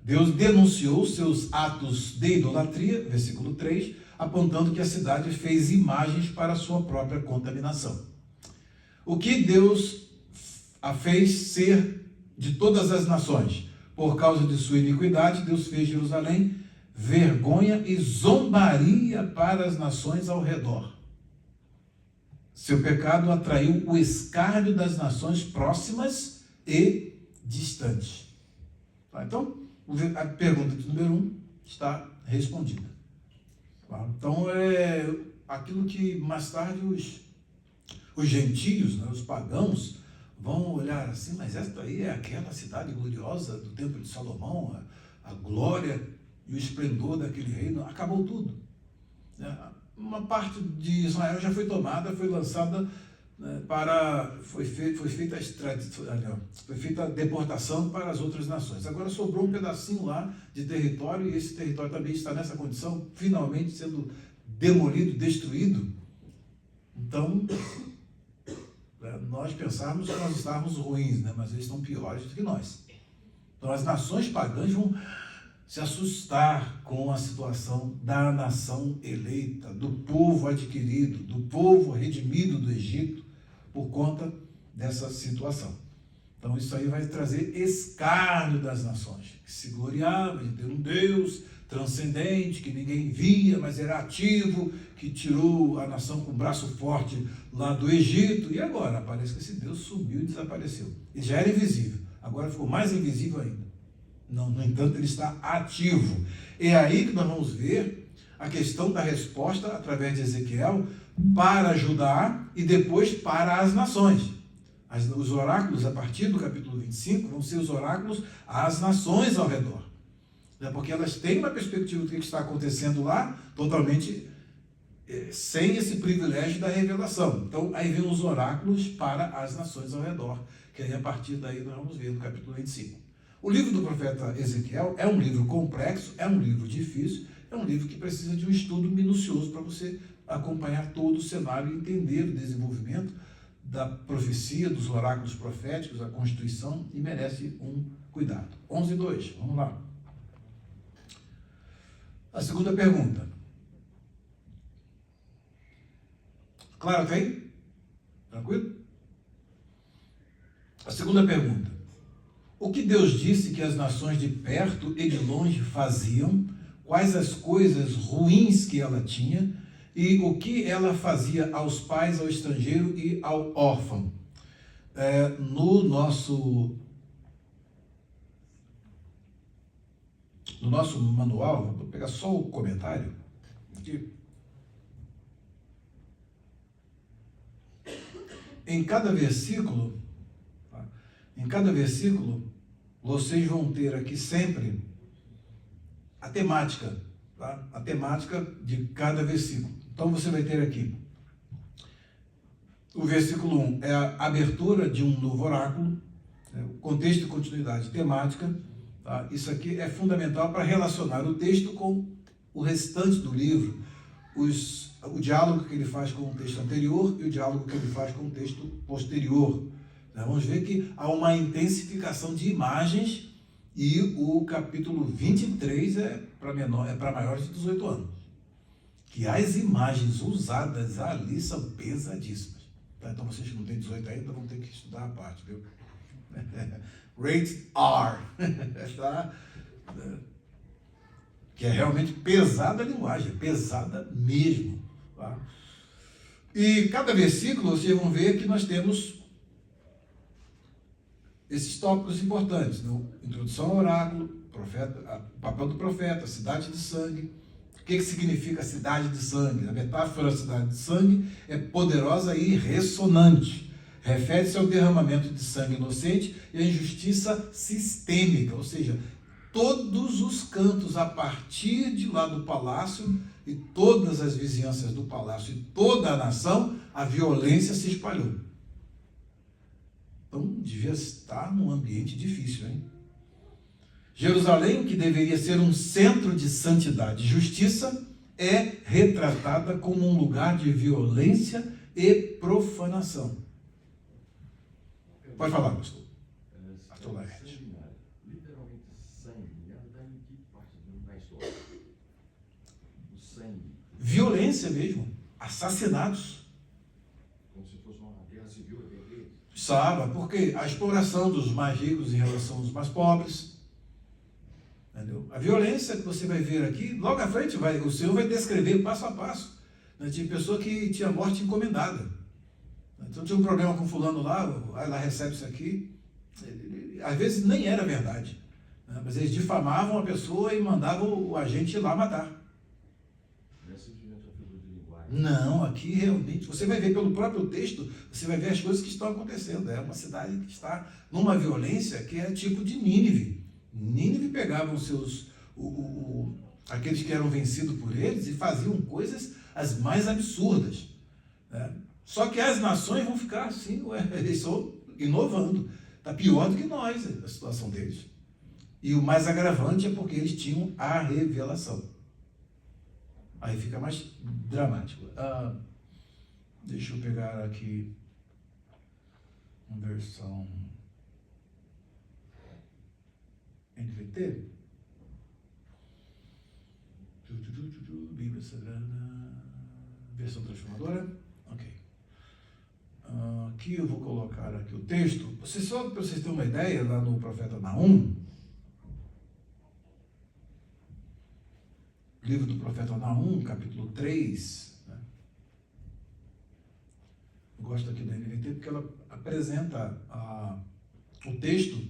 Deus denunciou seus atos de idolatria, versículo 3, apontando que a cidade fez imagens para a sua própria contaminação. O que Deus a fez ser de todas as nações? Por causa de sua iniquidade, Deus fez Jerusalém vergonha e zombaria para as nações ao redor. Seu pecado atraiu o escárnio das nações próximas e distantes. Então, a pergunta de número 1 está respondida. Então, é aquilo que mais tarde os gentios, né, os pagãos, vão olhar assim, mas esta aí é aquela cidade gloriosa do Templo de Salomão, a glória e o esplendor daquele reino, acabou tudo. Uma parte de Israel já foi tomada, foi lançada, né, foi feita a deportação para as outras nações. Agora sobrou um pedacinho lá de território, e esse território também está nessa condição, finalmente sendo demolido, destruído. Então, nós pensávamos que nós estávamos ruins, né? Mas eles estão piores do que nós. Então as nações pagãs vão se assustar com a situação da nação eleita, do povo adquirido, do povo redimido do Egito, por conta dessa situação. Então isso aí vai trazer escárnio das nações, que se gloriavam de ter um Deus transcendente, que ninguém via, mas era ativo, que tirou a nação com o braço forte lá do Egito, e agora parece que esse Deus sumiu e desapareceu. Ele já era invisível, agora ficou mais invisível ainda. Não, no entanto, ele está ativo. É aí que nós vamos ver a questão da resposta através de Ezequiel para Judá e depois para as nações. Os oráculos, a partir do capítulo 25, vão ser os oráculos às nações ao redor. Porque elas têm uma perspectiva do que está acontecendo lá, totalmente sem esse privilégio da revelação. Então, aí vem os oráculos para as nações ao redor, que aí a partir daí nós vamos ver no capítulo 25. O livro do profeta Ezequiel é um livro complexo, é um livro difícil, é um livro que precisa de um estudo minucioso para você acompanhar todo o cenário e entender o desenvolvimento da profecia, dos oráculos proféticos, a constituição, e merece um cuidado. 11:2, vamos lá. A segunda pergunta. Claro, até aí? Tranquilo? A segunda pergunta. O que Deus disse que as nações de perto e de longe faziam, quais as coisas ruins que ela tinha e o que ela fazia aos pais, ao estrangeiro e ao órfão. No nosso manual, vou pegar só o comentário aqui. Em cada versículo, vocês vão ter aqui sempre a temática, tá? A temática de cada versículo. Então você vai ter aqui o versículo 1 é a abertura de um novo oráculo, o contexto e continuidade temática. Tá? Isso aqui é fundamental para relacionar o texto com o restante do livro, o diálogo que ele faz com o texto anterior e o diálogo que ele faz com o texto posterior. Vamos ver que há uma intensificação de imagens e o capítulo 23 é para maiores de 18 anos. Que as imagens usadas ali são pesadíssimas. Tá? Então vocês que não têm 18 ainda vão ter que estudar a parte, viu? Rated R. Tá? Que é realmente pesada a linguagem, pesada mesmo. Tá? E cada versículo vocês vão ver que nós temos esses tópicos importantes, né? Introdução ao oráculo, o papel do profeta, cidade de sangue. O que significa cidade de sangue? A metáfora da cidade de sangue é poderosa e ressonante. Refere-se ao derramamento de sangue inocente e à injustiça sistêmica, ou seja, todos os cantos a partir de lá do palácio e todas as vizinhanças do palácio e toda a nação, a violência se espalhou. Então, devia estar num ambiente difícil, hein? Jerusalém, que deveria ser um centro de santidade e justiça, é retratada como um lugar de violência e profanação. Pode falar, pastor. Pastor Laerte. Sanguinário. Literalmente sanguinário está em que parte da história? O sangue. Violência mesmo. Assassinatos. Como se fosse uma guerra civil, Sabe, porque a exploração dos mais ricos em relação aos mais pobres. Entendeu? A violência que você vai ver aqui, logo à frente, o Senhor vai descrever passo a passo. Né? Tinha pessoa que tinha morte encomendada. Então tinha um problema com fulano lá, ela recebe isso aqui. Às vezes nem era verdade. Né? Mas eles difamavam a pessoa e mandavam o agente ir lá matar. não é simplesmente a figura de linguagem. Não, aqui realmente, você vai ver pelo próprio texto, você vai ver as coisas que estão acontecendo. É uma cidade que está numa violência que é tipo de Nínive. Nínive pegavam aqueles que eram vencidos por eles e faziam coisas as mais absurdas. Né? Só que as nações vão ficar assim, eles estão inovando. Está pior do que nós a situação deles. E o mais agravante é porque eles tinham a revelação. Aí fica mais dramático. Deixa eu pegar aqui uma versão NVT. Bíblia Sagrada. Versão transformadora. Ok. Aqui eu vou colocar aqui o texto. Só para vocês terem uma ideia, lá no profeta Naum, livro do profeta Naum, capítulo 3. Né? Eu gosto aqui da NVT porque ela apresenta o texto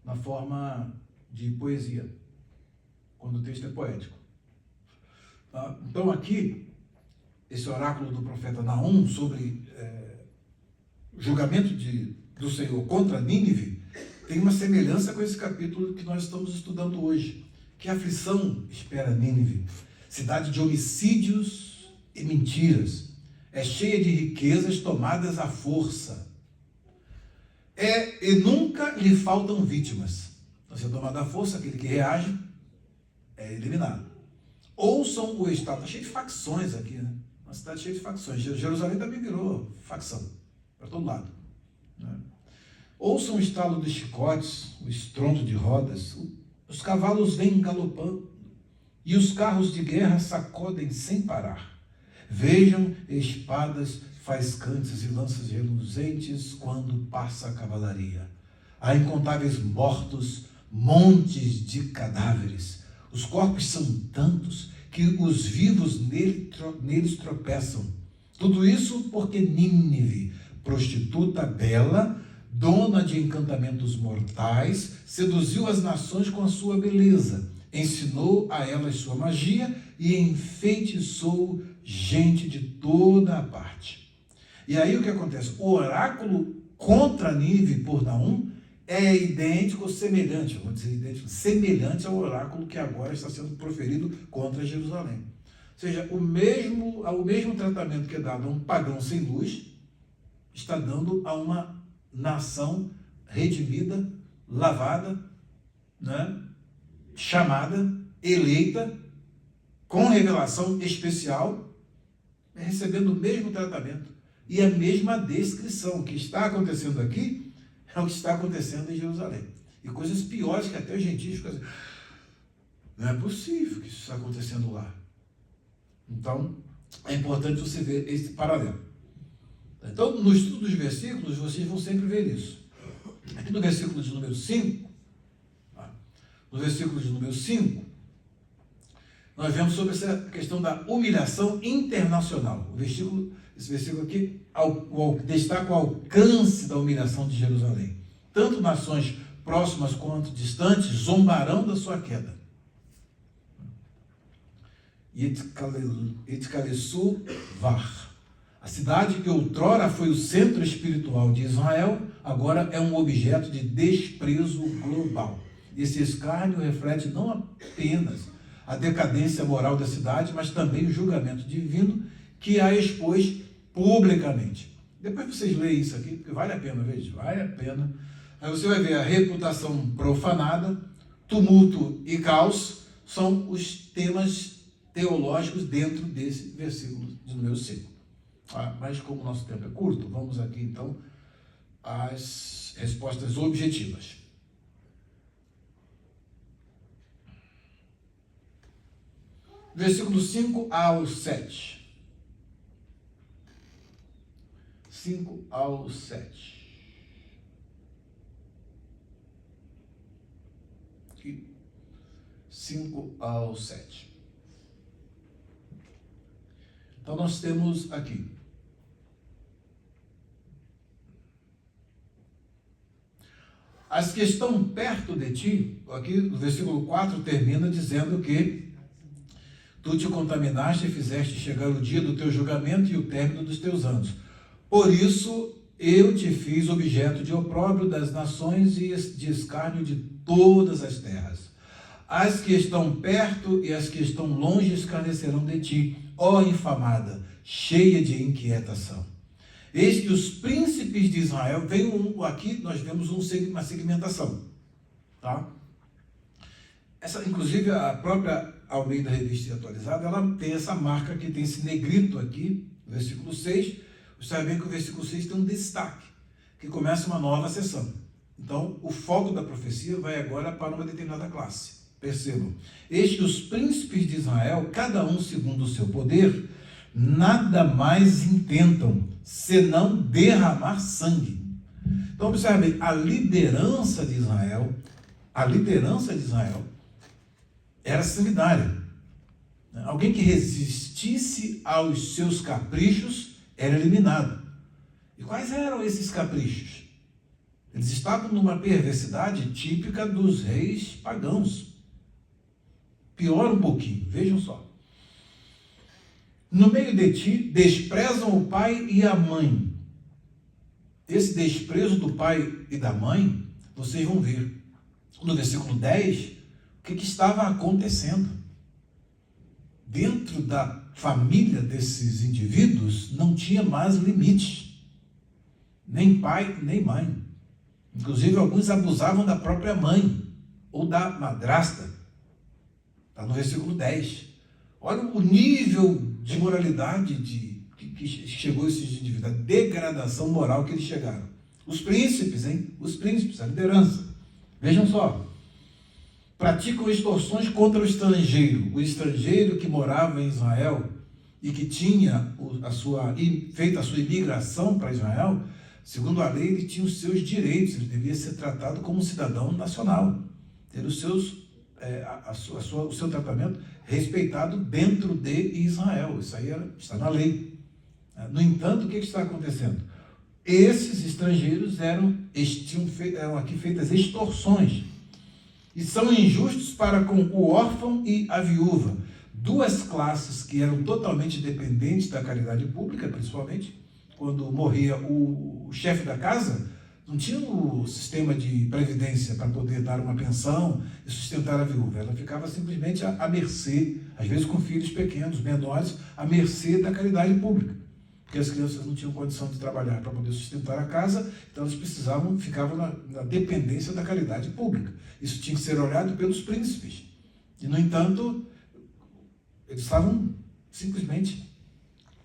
na forma de poesia, quando o texto é poético. Então aqui, esse oráculo do profeta Naum sobre julgamento do Senhor contra Nínive tem uma semelhança com esse capítulo que nós estamos estudando hoje. Que aflição espera Nínive, cidade de homicídios e mentiras, é cheia de riquezas tomadas à força, e nunca lhe faltam vítimas. Então, se é tomado à força, aquele que reage é eliminado. Ouçam o estado, está cheio de facções aqui, né? Uma cidade cheia de facções. Jerusalém também virou facção, para todo lado. Né? Ouçam o estalo dos chicotes, o estrondo de rodas, os cavalos vêm galopando e os carros de guerra sacodem sem parar. Vejam espadas faiscantes e lanças reluzentes quando passa a cavalaria. Há incontáveis mortos, montes de cadáveres. Os corpos são tantos que os vivos neles tropeçam. Tudo isso porque Nínive, prostituta bela, dona de encantamentos mortais, seduziu as nações com a sua beleza, ensinou a elas sua magia e enfeitiçou gente de toda a parte. E aí o que acontece? O oráculo contra Nínive por Naum é idêntico, semelhante, vou dizer idêntico, semelhante ao oráculo que agora está sendo proferido contra Jerusalém. Ou seja, o mesmo tratamento que é dado a um pagão sem luz, está dando a uma nação redimida, lavada, né? Chamada, eleita, com revelação especial, recebendo o mesmo tratamento e a mesma descrição. O que está acontecendo aqui é o que está acontecendo em Jerusalém. E coisas piores que até os gentios ficam assim, não é possível que isso está acontecendo lá. Então, é importante você ver esse paralelo. Então, no estudo dos versículos, vocês vão sempre ver isso. Aqui no versículo de número 5, nós vemos sobre essa questão da humilhação internacional. Esse versículo aqui destaca o alcance da humilhação de Jerusalém. Tanto nações próximas quanto distantes zombarão da sua queda. Etkalesu Var. A cidade que outrora foi o centro espiritual de Israel, agora é um objeto de desprezo global. Esse escárnio reflete não apenas a decadência moral da cidade, mas também o julgamento divino que a expôs publicamente. Depois vocês leem isso aqui, porque vale a pena, veja, vale a pena. Aí você vai ver a reputação profanada, tumulto e caos, são os temas teológicos dentro desse versículo de número 5. Mas como o nosso tempo é curto, vamos aqui então às respostas objetivas. Versículo 5 ao 7. 5 ao 7. Aqui. 5 ao 7. Então nós temos aqui. As que estão perto de ti, aqui o versículo 4 termina dizendo que tu te contaminaste e fizeste chegar o dia do teu julgamento e o término dos teus anos. Por isso eu te fiz objeto de opróbrio das nações e de escárnio de todas as terras. As que estão perto e as que estão longe escarnecerão de ti, ó infamada, cheia de inquietação. Eis que os príncipes de Israel, aqui nós vemos uma segmentação, tá? Essa, inclusive, a própria Almeida Revista Atualizada, ela tem essa marca que tem esse negrito aqui, versículo 6. Você sabe bem que o versículo 6 tem um destaque, que começa uma nova sessão. Então, o foco da profecia vai agora para uma determinada classe. Percebam, eis que os príncipes de Israel, cada um segundo o seu poder, nada mais intentam, senão derramar sangue. Então, observem, a liderança de Israel era sanguinária. Alguém que resistisse aos seus caprichos era eliminado. E quais eram esses caprichos? Eles estavam numa perversidade típica dos reis pagãos. Pior um pouquinho, vejam só. No meio de ti, desprezam o pai e a mãe. Esse desprezo do pai e da mãe, vocês vão ver. No versículo 10, o que estava acontecendo? Dentro da família desses indivíduos, não tinha mais limites. Nem pai, nem mãe. Inclusive, alguns abusavam da própria mãe ou da madrasta. Está no versículo 10. Olha o nível de moralidade que chegou esses indivíduos, a degradação moral que eles chegaram. Os príncipes, Os príncipes, a liderança. Vejam só. Praticam extorsões contra o estrangeiro que morava em Israel e que tinha feito a sua imigração para Israel. Segundo a lei, ele tinha os seus direitos, ele devia ser tratado como um cidadão nacional, ter os seus o seu tratamento respeitado dentro de Israel. Isso aí está na lei. No entanto, o que está acontecendo? Esses estrangeiros eram aqui feitas extorsões e são injustos para com o órfão e a viúva, duas classes que eram totalmente dependentes da caridade pública, principalmente quando morria o chefe da casa. Não tinha o sistema de previdência para poder dar uma pensão e sustentar a viúva. Ela ficava simplesmente à mercê, às vezes com filhos pequenos, menores, à mercê da caridade pública. Porque as crianças não tinham condição de trabalhar para poder sustentar a casa, então elas ficavam na dependência da caridade pública. Isso tinha que ser olhado pelos príncipes. E, no entanto, eles estavam simplesmente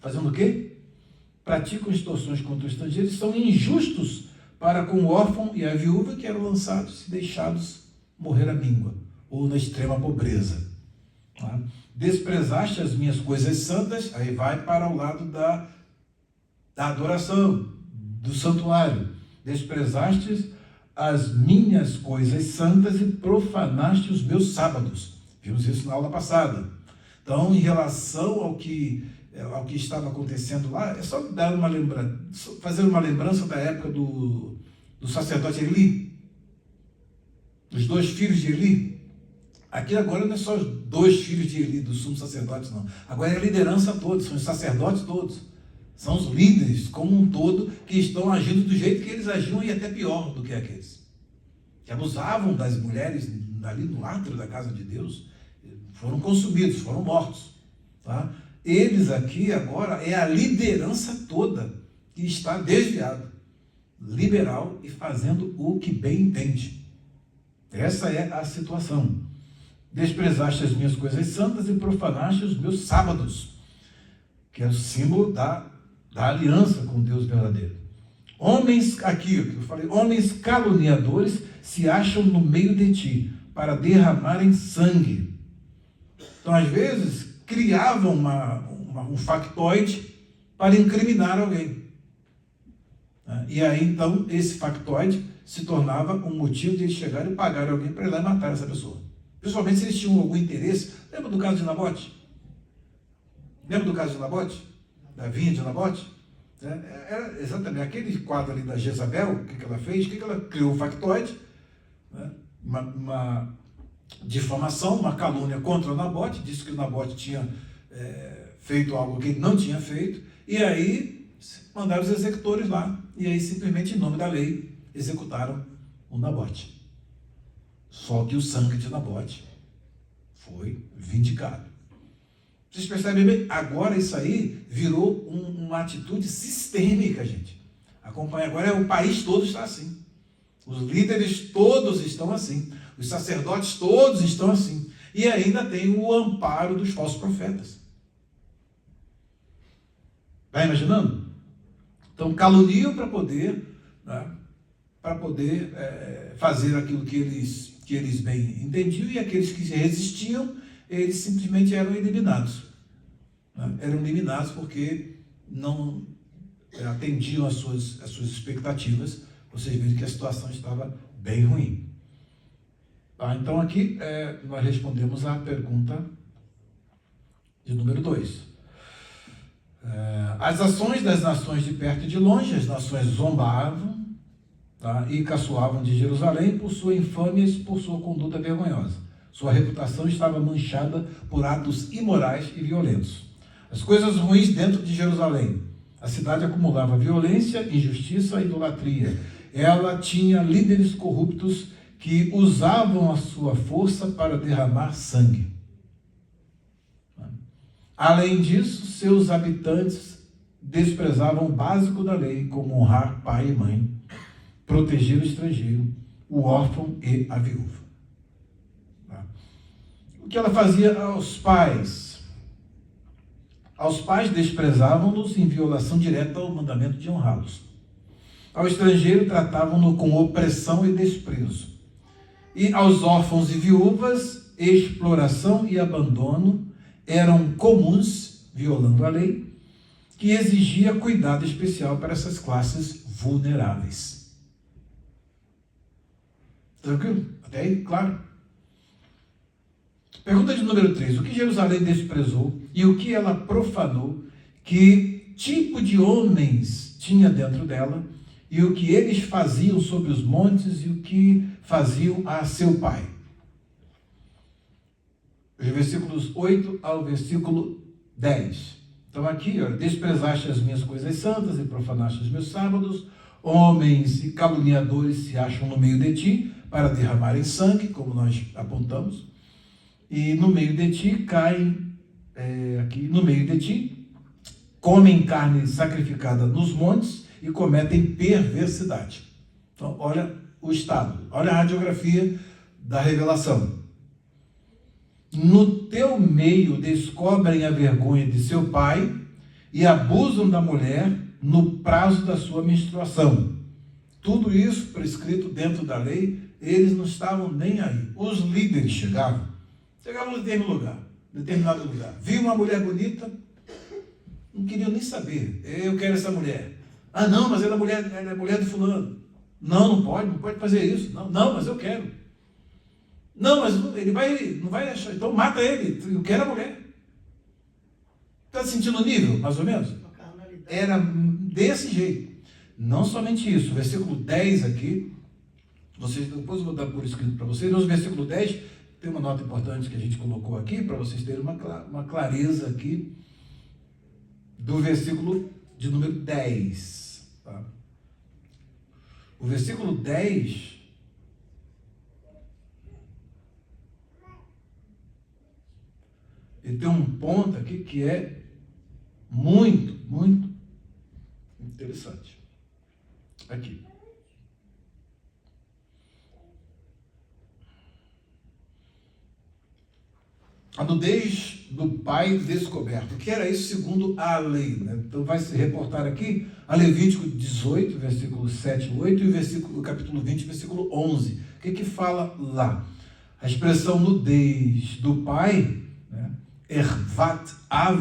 fazendo o quê? Praticam extorsões contra os estrangeiros, são injustos para com o órfão e a viúva, que eram lançados e deixados morrer à míngua, ou na extrema pobreza. Tá? Desprezaste as minhas coisas santas, aí vai para o lado da adoração, do santuário. Desprezaste as minhas coisas santas e profanaste os meus sábados. Vimos isso na aula passada. Então, em relação ao que estava acontecendo lá, é só dar fazer uma lembrança da época do sacerdote Eli, dos 2 filhos de Eli. Aqui agora não é só os 2 filhos de Eli, do sumo sacerdote, não. Agora é a liderança toda, são os sacerdotes todos. São os líderes como um todo que estão agindo do jeito que eles agiam e até pior do que aqueles. Que abusavam das mulheres ali no átrio da casa de Deus, foram consumidos, foram mortos. Tá? Eles aqui agora é a liderança toda que está desviada, liberal e fazendo o que bem entende. Essa é a situação. desprezaste as minhas coisas santas e profanaste os meus sábados, que é o símbolo da aliança com Deus verdadeiro. Homens, aqui que eu falei, homens caluniadores se acham no meio de ti, para derramarem sangue. Então, às vezes, criavam um factoide para incriminar alguém. E aí, então, esse factoide se tornava um motivo de eles chegarem e pagarem alguém para ir lá e matar essa pessoa. Principalmente se eles tinham algum interesse. Lembra do caso de Nabote? Lembra do caso de Nabote? Da vinha de Nabote? Era exatamente aquele quadro ali da Jezabel. O que ela fez? O que ela criou? Um factoide, né? Uma difamação, uma calúnia contra o Nabote. Disse que o Nabote tinha feito algo que ele não tinha feito. E aí mandaram os executores lá. E aí, simplesmente, em nome da lei, executaram o Nabote. Só que o sangue de Nabote foi vindicado. Vocês percebem bem? Agora isso aí virou uma atitude sistêmica, gente. Acompanha agora, o país todo está assim. Os líderes todos estão assim. Os sacerdotes todos estão assim. E ainda tem o amparo dos falsos profetas. Está imaginando? Então, caluniam para poder, né, fazer aquilo que eles bem entendiam, e aqueles que resistiam, eles simplesmente eram eliminados. Né? Eram eliminados porque não atendiam às suas expectativas. Vocês viram que a situação estava bem ruim. Tá? Então, aqui nós respondemos à pergunta de número 2. As ações das nações de perto e de longe, as nações zombavam, tá, e caçoavam de Jerusalém por sua infâmia e por sua conduta vergonhosa. Sua reputação estava manchada por atos imorais e violentos. As coisas ruins dentro de Jerusalém. A cidade acumulava violência, injustiça e idolatria. Ela tinha líderes corruptos que usavam a sua força para derramar sangue. Além disso, seus habitantes desprezavam o básico da lei, como honrar pai e mãe, proteger o estrangeiro, o órfão e a viúva. O que ela fazia aos pais? Aos pais desprezavam-nos em violação direta ao mandamento de honrá-los. Ao estrangeiro tratavam-no com opressão e desprezo. E aos órfãos e viúvas, exploração e abandono eram comuns, violando a lei, que exigia cuidado especial para essas classes vulneráveis. Tranquilo? Até aí, claro. Pergunta de número 3. O que Jerusalém desprezou e o que ela profanou? Que tipo de homens tinha dentro dela? E o que eles faziam sobre os montes e o que faziam a seu pai? Os versículos 8 ao versículo 10. Então aqui, desprezaste as minhas coisas santas e profanaste os meus sábados. Homens e caluniadores se acham no meio de ti para derramarem sangue, como nós apontamos. E no meio de ti caem, no meio de ti, comem carne sacrificada nos montes e cometem perversidade. Então, olha o estado, olha a radiografia da revelação. No teu meio descobrem a vergonha de seu pai e abusam da mulher no prazo da sua menstruação. Tudo isso prescrito dentro da lei, eles não estavam nem aí. Os líderes chegavam em determinado lugar. Viu uma mulher bonita, não queriam nem saber. Eu quero essa mulher. Ah, não, mas ela é mulher do fulano. Não pode fazer isso. Não, mas eu quero. Não, mas ele não vai achar. Então mata ele. Eu quero a mulher. Está sentindo o nível, mais ou menos? Era desse jeito. Não somente isso. Versículo 10 aqui. Depois eu vou dar por escrito para vocês. No versículo 10, tem uma nota importante que a gente colocou aqui, para vocês terem uma clareza aqui, do versículo de número 10. Tá? O versículo 10... ele tem um ponto aqui que é muito, muito interessante. Aqui. A nudez do pai descoberto. O que era isso segundo a lei? Né? Então vai se reportar aqui a Levítico 18, versículos 7 e 8, e o capítulo 20, versículo 11. O que fala lá? A expressão nudez do pai, né, ervat av,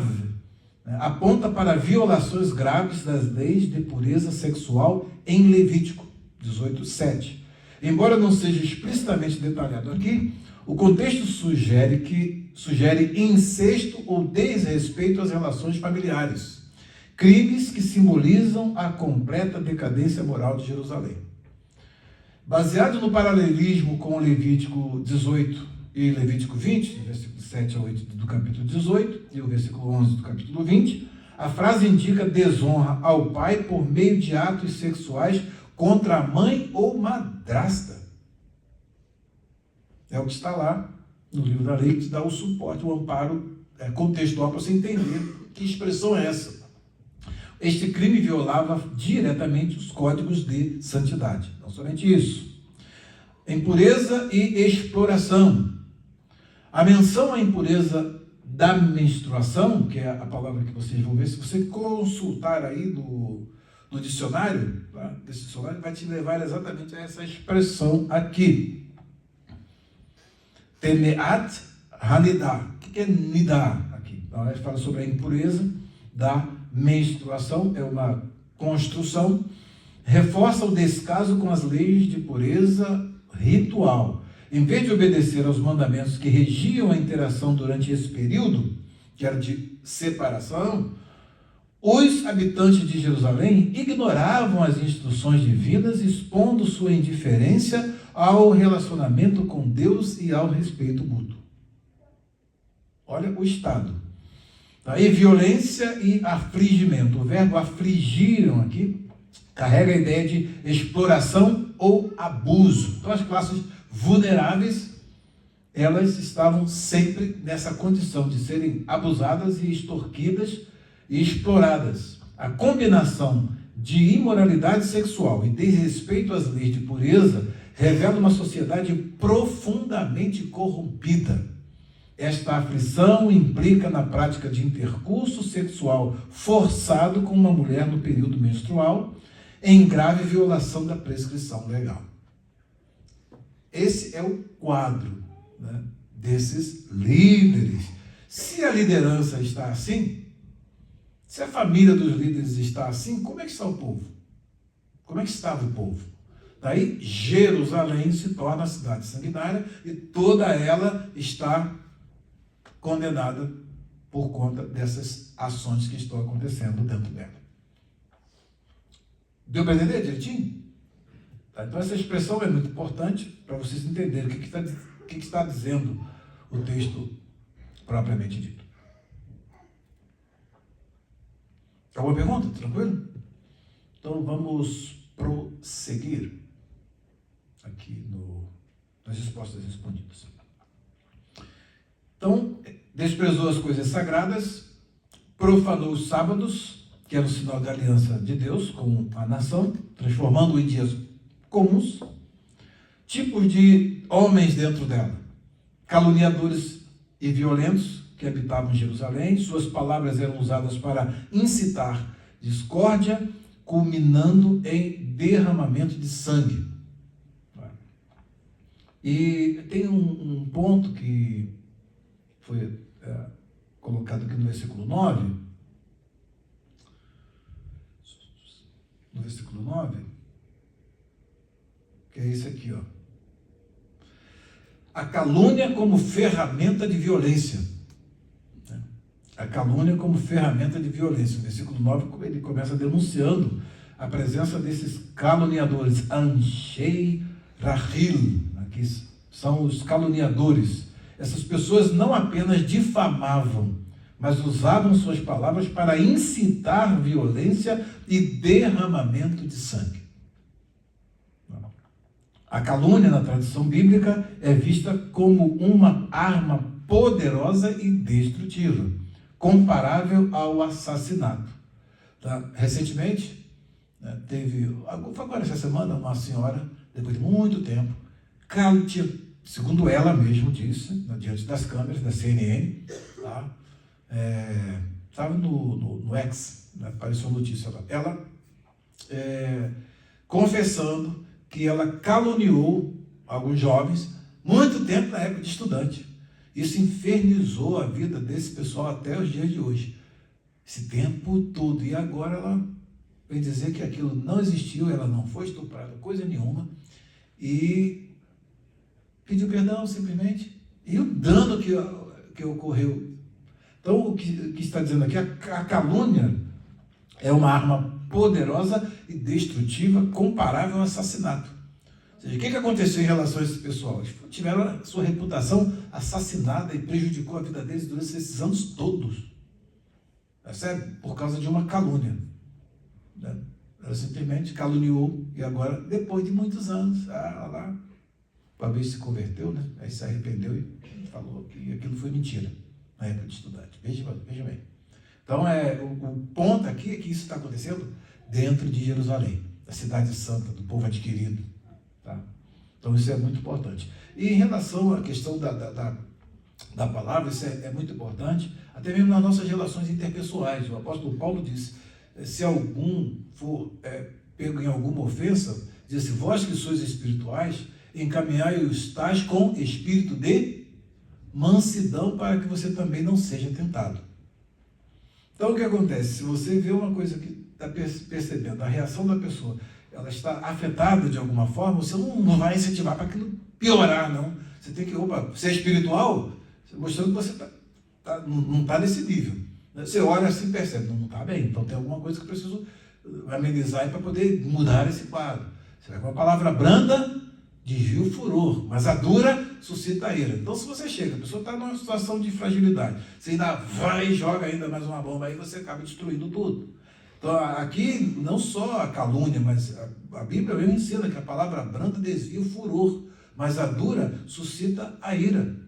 né, aponta para violações graves das leis de pureza sexual em Levítico 18, 7. Embora não seja explicitamente detalhado aqui, o contexto sugere incesto ou desrespeito às relações familiares, crimes que simbolizam a completa decadência moral de Jerusalém. Baseado no paralelismo com Levítico 18 e Levítico 20, versículo 7 a 8 do capítulo 18 e o versículo 11 do capítulo 20, a frase indica desonra ao pai por meio de atos sexuais contra a mãe ou madrasta. É o que está lá no livro da lei, que te dá o suporte, o amparo contextual para você entender que expressão é essa. Este crime violava diretamente os códigos de santidade. Não somente isso. Impureza e exploração. A menção à impureza da menstruação, que é a palavra que vocês vão ver, se você consultar aí no dicionário, tá? Esse dicionário vai te levar exatamente a essa expressão aqui. Temeat hanidá. O que é nidá aqui? Então, ela fala sobre a impureza da menstruação, é uma construção, reforça o descaso com as leis de pureza ritual. Em vez de obedecer aos mandamentos que regiam a interação durante esse período, que era de separação, os habitantes de Jerusalém ignoravam as instruções divinas, expondo sua indiferença ao relacionamento com Deus e ao respeito mútuo. Olha o estado. Aí, violência e afligimento. O verbo afligiram aqui carrega a ideia de exploração ou abuso. Então, as classes vulneráveis, elas estavam sempre nessa condição de serem abusadas e extorquidas e exploradas. A combinação de imoralidade sexual e desrespeito às leis de pureza revela uma sociedade profundamente corrompida. Esta aflição implica na prática de intercurso sexual forçado com uma mulher no período menstrual, em grave violação da prescrição legal. Esse é o quadro, né, desses líderes. Se a liderança está assim, se a família dos líderes está assim, como é que está o povo? Como é que estava o povo? Daí Jerusalém se torna a cidade sanguinária e toda ela está condenada por conta dessas ações que estão acontecendo dentro dela. Deu para entender direitinho? Tá? Então essa expressão é muito importante para vocês entenderem o que está dizendo o texto propriamente dito. Alguma pergunta? Tranquilo? Então vamos prosseguir aqui nas respostas respondidas. Então, desprezou as coisas sagradas, profanou os sábados, que era o sinal da aliança de Deus com a nação, transformando-o em dias comuns, tipos de homens dentro dela, caluniadores e violentos que habitavam em Jerusalém, suas palavras eram usadas para incitar discórdia, culminando em derramamento de sangue. E tem um ponto que foi colocado aqui no versículo 9. No versículo 9, que é esse aqui, ó. A calúnia como ferramenta de violência. A calúnia como ferramenta de violência. O versículo 9, ele começa denunciando a presença desses caluniadores. Anshei Rahil, que são os caluniadores. Essas pessoas não apenas difamavam, mas usavam suas palavras para incitar violência e derramamento de sangue. A calúnia, na tradição bíblica, é vista como uma arma poderosa e destrutiva, comparável ao assassinato. Tá? Recentemente, agora essa semana, uma senhora, depois de muito tempo, segundo ela mesma disse, diante das câmeras da CNN, tá? Estava no X, né? Apareceu a notícia lá. Ela confessando que ela caluniou alguns jovens muito tempo na época de estudante. Isso infernizou a vida desse pessoal até os dias de hoje. Esse tempo todo. E agora ela vem dizer que aquilo não existiu, ela não foi estuprada, coisa nenhuma. E pediu perdão simplesmente. E o dano que ocorreu. Então, o que está dizendo aqui, a calúnia é uma arma poderosa e destrutiva, comparável ao assassinato. Ou seja, o que aconteceu em relação a esse pessoal? Eles tiveram a sua reputação assassinada e prejudicou a vida deles durante esses anos todos. Percebe? Por causa de uma calúnia. Né? Ela simplesmente caluniou e agora, depois de muitos anos, lá, uma vez se converteu, né? Aí se arrependeu e falou que aquilo foi mentira na época de estudante. Veja bem. Então, o ponto aqui é que isso está acontecendo dentro de Jerusalém, da cidade santa, do povo adquirido. Tá? Então, isso é muito importante. E em relação à questão da palavra, isso é muito importante, até mesmo nas nossas relações interpessoais. O apóstolo Paulo disse, se algum for pego em alguma ofensa, diz assim, vós que sois espirituais, encaminhai-os tais com espírito de mansidão, para que você também não seja tentado. Então, o que acontece? Se você vê uma coisa que está percebendo, a reação da pessoa, ela está afetada de alguma forma, você não vai incentivar para aquilo piorar, não. Você tem que, você é espiritual, mostrando que você não está nesse nível. Você olha assim e percebe, não está bem, então tem alguma coisa que eu preciso amenizar para poder mudar esse quadro. Você vai com uma palavra branda, desvia o furor, mas a dura suscita a ira. Então, se você chega, a pessoa está numa situação de fragilidade, você ainda vai e joga ainda mais uma bomba, aí você acaba destruindo tudo. Então, aqui, não só a calúnia, mas a Bíblia mesmo ensina que a palavra branda desvia o furor, mas a dura suscita a ira.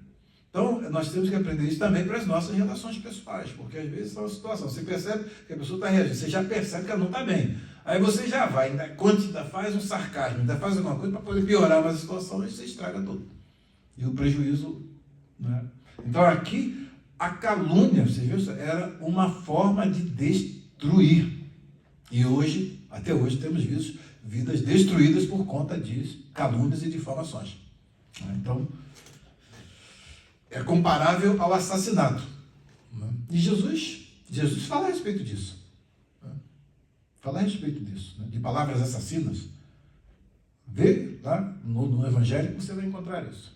Então, nós temos que aprender isso também para as nossas relações pessoais, porque às vezes é uma situação, você percebe que a pessoa está reagindo, você já percebe que ela não está bem. Aí você já vai, ainda faz um sarcasmo, ainda faz alguma coisa para poder piorar mais a situação, e você estraga tudo. E o prejuízo, né? Então aqui, a calúnia, você viu, era uma forma de destruir. E hoje, até hoje, temos visto vidas destruídas por conta de calúnias e difamações. Então, é comparável ao assassinato. E Jesus fala a respeito disso. Falar a respeito disso, né? De palavras assassinas. Vê lá no Evangelho que você vai encontrar isso.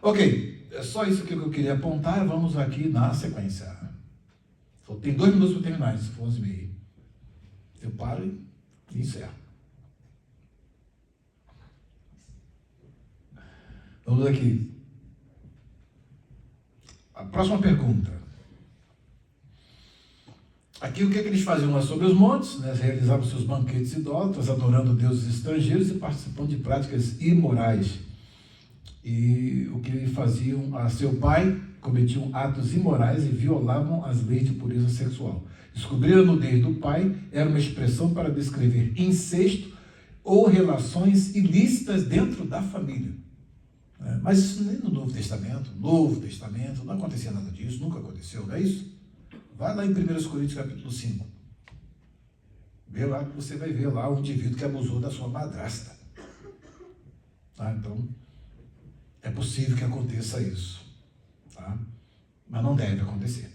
Ok, é só isso que eu queria apontar. Vamos aqui na sequência. Tem 2 minutos para terminar, isso for 11h30. Eu paro e encerro. Vamos aqui. A próxima pergunta. Aqui o que eles faziam lá sobre os montes, né? Realizavam seus banquetes idólatras, adorando deuses estrangeiros e participando de práticas imorais. E o que faziam a seu pai, cometiam atos imorais e violavam as leis de pureza sexual. Descobrir a nudez do pai era uma expressão para descrever incesto ou relações ilícitas dentro da família. Mas isso nem no Novo Testamento não acontecia nada disso, nunca aconteceu, não é isso? Vai lá em 1 Coríntios capítulo 5. Vê lá que você vai ver lá um indivíduo que abusou da sua madrasta. Tá? Então, é possível que aconteça isso. Tá? Mas não deve acontecer.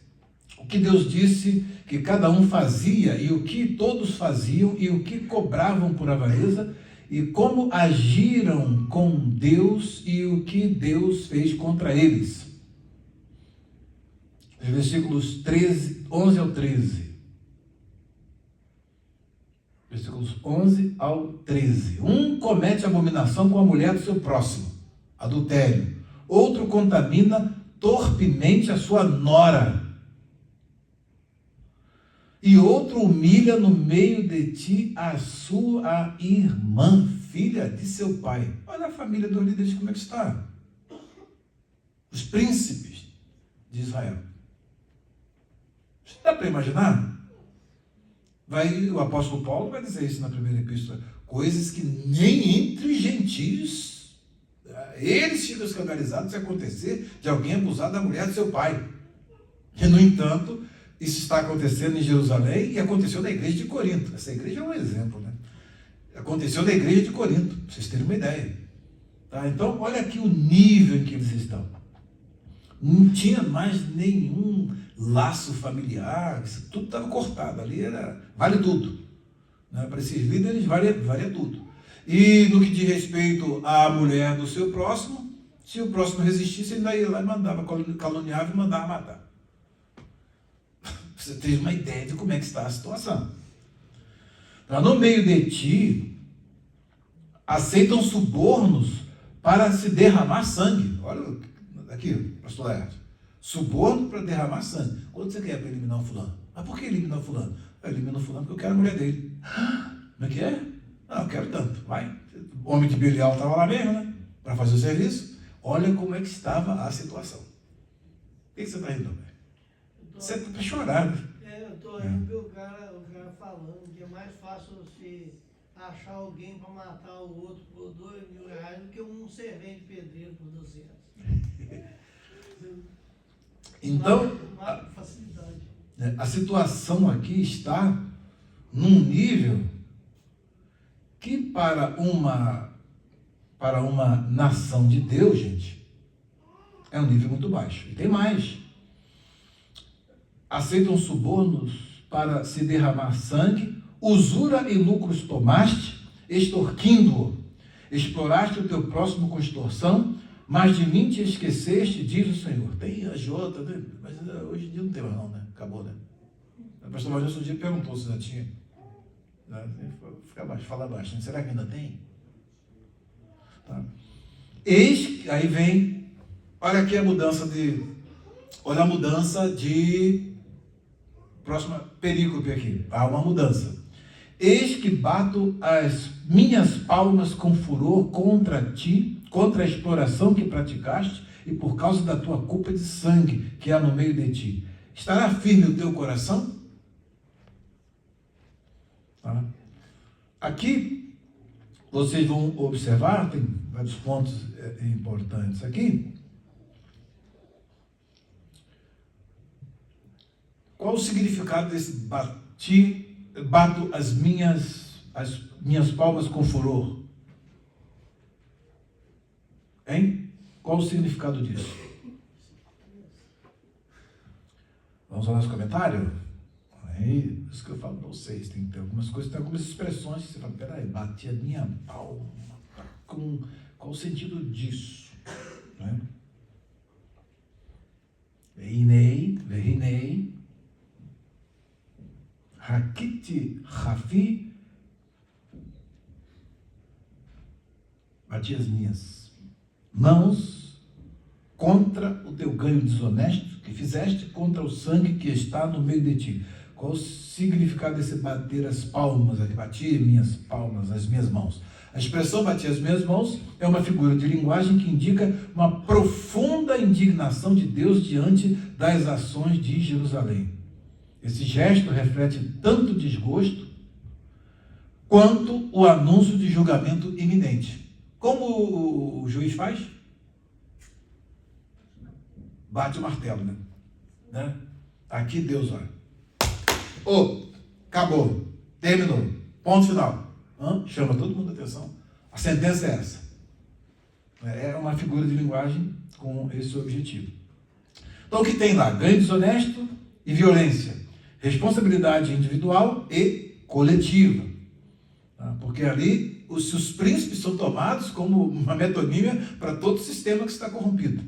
O que Deus disse que cada um fazia e o que todos faziam e o que cobravam por avareza e como agiram com Deus e o que Deus fez contra eles. Versículos 11 ao 13. Versículos 11 ao 13. Um comete abominação com a mulher do seu próximo, adultério. Outro contamina torpemente a sua nora. E outro humilha no meio de ti a sua irmã, filha de seu pai. Olha a família dos líderes como é que está. Os príncipes de Israel. Dá para imaginar? O apóstolo Paulo vai dizer isso na primeira epístola. Coisas que nem entre gentios Eles ficam escandalizados se acontecer de alguém abusar da mulher do seu pai. E, no entanto, isso está acontecendo em Jerusalém e aconteceu na igreja de Corinto. Essa igreja é um exemplo, né? Aconteceu na igreja de Corinto, para vocês terem uma ideia. Tá? Então, olha aqui o nível em que eles estão. Não tinha mais nenhum laço familiar, isso tudo estava cortado. Ali vale tudo. Né? Para esses líderes, vale tudo. E no que diz respeito à mulher do seu próximo, se o próximo resistisse, ele ia lá e mandava, caluniava e mandava matar. Você tem uma ideia de como é que está a situação. Tá? No meio de ti, aceitam subornos para se derramar sangue. Olha aqui, pastor Laerte. Suborno para derramar sangue. Quanto você quer para eliminar o fulano? Mas por que eliminar o fulano? Eu elimino o fulano porque eu quero a mulher dele. Como é que é? Não, eu quero tanto. Vai. O homem de Belial estava lá mesmo, né? Para fazer o serviço. Olha como é que estava a situação. O que você está rindo, velho? Você está para chorar, né? Eu estou rindo pelo cara falando que é mais fácil você achar alguém para matar o outro por R$2.000 do que um servente pedreiro por 200. Então, Facilidade. a situação aqui está num nível que para uma nação de Deus, gente, é um nível muito baixo. E tem mais. Aceitam subornos para se derramar sangue, usura e lucros tomaste, extorquindo-o. Exploraste o teu próximo com extorsão, mas de mim te esqueceste, diz o Senhor. Tem a Jota, né? Mas hoje em dia não tem mais não, né? Acabou, né? O pastor Valdir um dia perguntou se já tinha. Fica baixo, fala baixo. Né? Será que ainda tem? Tá. Eis, aí vem, olha aqui a mudança de próxima perícope aqui. Há uma mudança. Eis que bato as minhas palmas com furor contra ti, contra a exploração que praticaste e por causa da tua culpa de sangue que há no meio de ti. Estará firme o teu coração? Tá? Aqui, vocês vão observar, tem vários pontos importantes aqui. Qual o significado desse bato as minhas palmas com furor? Hein? Qual o significado disso? Vamos lá nos comentários? Aí, isso que eu falo para vocês, tem que ter algumas coisas, tem algumas expressões que você fala, peraí, bati a minha palma. Qual o sentido disso? Né? Verinei, Hakiti, Rafi, bati as minhas mãos contra o teu ganho desonesto que fizeste, contra o sangue que está no meio de ti. Qual o significado desse bater as palmas? Bati minhas palmas, as minhas mãos. A expressão bati as minhas mãos é uma figura de linguagem que indica uma profunda indignação de Deus diante das ações de Jerusalém. Esse gesto reflete tanto desgosto quanto o anúncio de julgamento iminente. Como o juiz faz? Bate o martelo, né? Aqui Deus olha. Acabou, terminou, ponto final. Chama todo mundo a atenção. A sentença é essa. É uma figura de linguagem com esse objetivo. Então o que tem lá? Ganho desonesto e violência. Responsabilidade individual e coletiva. Tá? Porque ali os príncipes são tomados como uma metonímia para todo o sistema que está corrompido.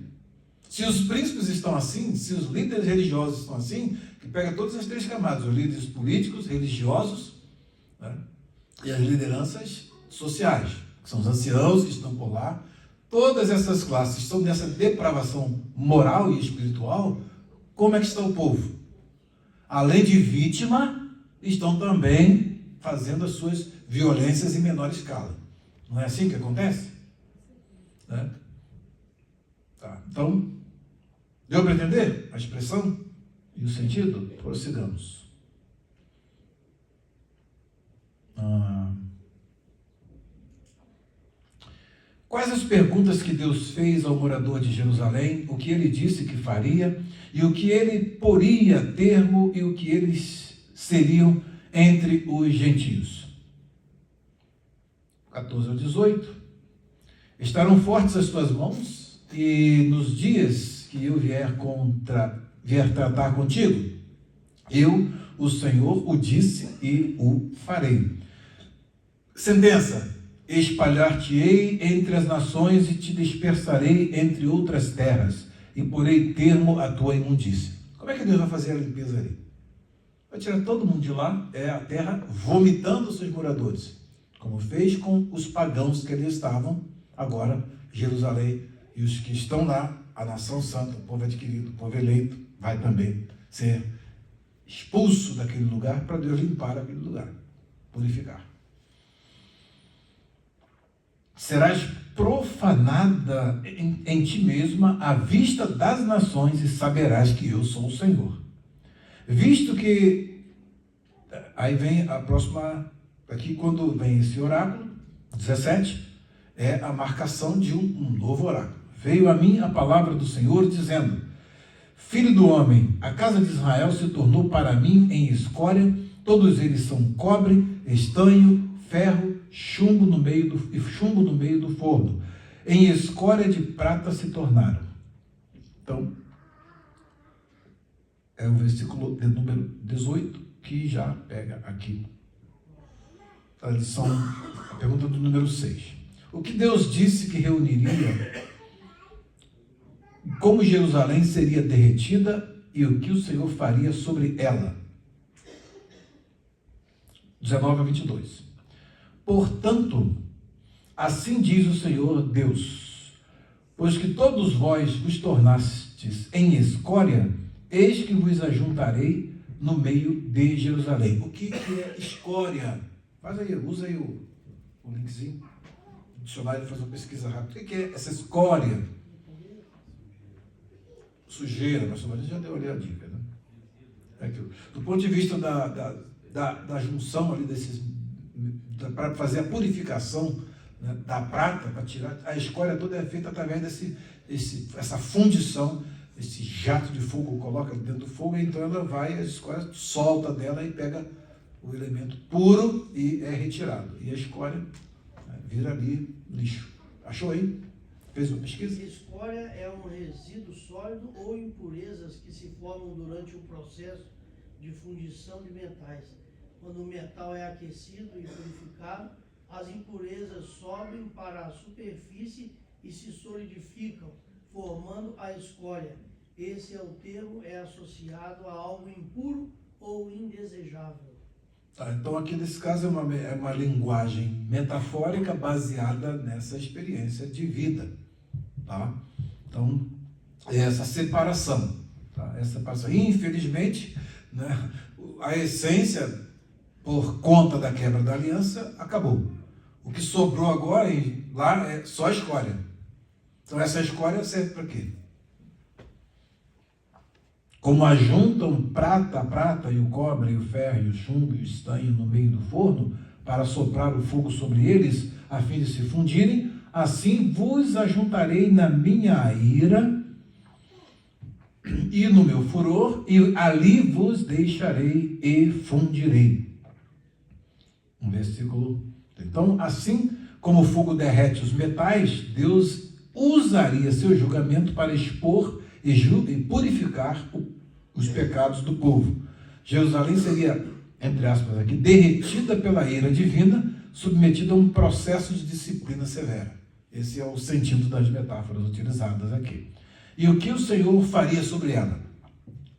Se os príncipes estão assim, se os líderes religiosos estão assim, que pega todas as três camadas, os líderes políticos, religiosos, né, e as lideranças sociais, que são os anciãos que estão por lá, todas essas classes estão nessa depravação moral e espiritual. Como é que está o povo? Além de vítima, estão também fazendo as suas violências em menor escala. Não é assim que acontece? Né? Tá. Então, deu para entender a expressão e o sentido? Prossigamos. Quais as perguntas que Deus fez ao morador de Jerusalém, o que ele disse que faria, e o que ele poria a termo e o que eles seriam entre os gentios? 14 ao 18. Estarão fortes as tuas mãos, e nos dias que eu vier tratar contigo, eu, o Senhor, o disse e o farei. Sentença: espalhar-te-ei entre as nações e te dispersarei entre outras terras, e porei termo à tua imundícia. Como é que Deus vai fazer a limpeza ali? Vai tirar todo mundo de lá, a terra vomitando os seus moradores, como fez com os pagãos que ali estavam. Agora, Jerusalém e os que estão lá, a nação santa, o povo adquirido, o povo eleito, vai também ser expulso daquele lugar para Deus limpar aquele lugar, purificar. Serás profanada em ti mesma à vista das nações e saberás que eu sou o Senhor. Visto que, aí vem a próxima, aqui quando vem esse oráculo, 17, é a marcação de um novo oráculo. Veio a mim a palavra do Senhor dizendo: Filho do homem, a casa de Israel se tornou para mim em escória, todos eles são cobre, estanho, ferro, chumbo no meio do forno. Em escória de prata se tornaram. Então, é o versículo de número 18 que já pega aqui a lição, a pergunta do número 6. O que Deus disse que reuniria, como Jerusalém seria derretida e o que o Senhor faria sobre ela. 19 a 22. Portanto, assim diz o Senhor Deus: pois que todos vós vos tornastes em escória, eis que vos ajuntarei no meio de Jerusalém. O que é escória? Faz aí, usa aí o linkzinho, o dicionário, faz uma pesquisa rápida. O que é essa escória? Sujeira, mas a gente já deu ali a dica, né? Aqui, do ponto de vista da junção ali para fazer a purificação, né, da prata, para tirar, a escória toda é feita através dessa fundição, esse jato de fogo, coloca dentro do fogo, e então ela vai, a escória solta dela e pega o elemento puro e é retirado. E a escória, né, vira ali lixo. Achou aí? Fez uma pesquisa? Escória é um resíduo sólido ou impurezas que se formam durante o processo de fundição de metais. Quando o metal é aquecido e purificado, as impurezas sobem para a superfície e se solidificam, formando a escória. Esse é o termo, é associado a algo impuro ou indesejável. Tá, então aqui nesse caso é uma linguagem metafórica baseada nessa experiência de vida. Tá? Então, é essa separação. Tá? Essa separação. Infelizmente, né, a essência, por conta da quebra da aliança, acabou. O que sobrou agora lá é só a escória. Então essa escória serve para quê? Como ajuntam a prata e o cobre, e o ferro, e o chumbo, e o estanho no meio do forno, para soprar o fogo sobre eles, a fim de se fundirem, assim vos ajuntarei na minha ira e no meu furor, e ali vos deixarei e fundirei. Um versículo. Então, assim como o fogo derrete os metais, Deus usaria seu julgamento para expor e purificar os pecados do povo. Jerusalém seria, entre aspas aqui, derretida pela ira divina, submetida a um processo de disciplina severa. Esse é o sentido das metáforas utilizadas aqui. E o que o Senhor faria sobre ela?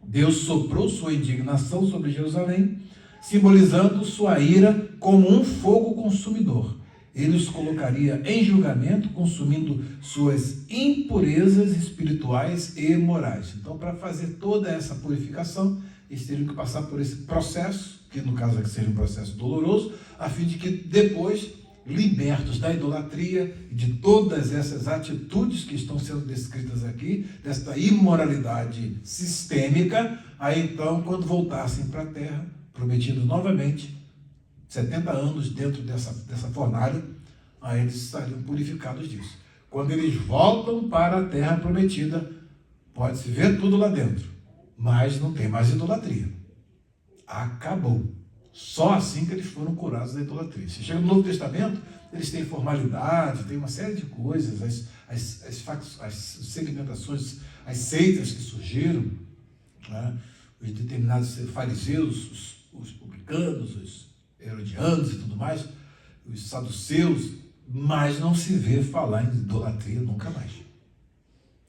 Deus soprou sua indignação sobre Jerusalém, simbolizando sua ira como um fogo consumidor. Ele os colocaria em julgamento, consumindo suas impurezas espirituais e morais. Então, para fazer toda essa purificação, eles teriam que passar por esse processo, que no caso aqui seja um processo doloroso, a fim de que depois, libertos da idolatria e de todas essas atitudes que estão sendo descritas aqui, desta imoralidade sistêmica, aí então, quando voltassem para a terra, prometido novamente, 70 anos dentro dessa fornalha, aí eles estariam purificados disso. Quando eles voltam para a terra prometida, pode-se ver tudo lá dentro, mas não tem mais idolatria. Acabou. Só assim que eles foram curados da idolatria. Se chega no Novo Testamento, eles têm formalidade, tem uma série de coisas, as segmentações, as seitas que surgiram, né? Os determinados fariseus, os publicanos, os herodianos e tudo mais, os saduceus, mas não se vê falar em idolatria nunca mais.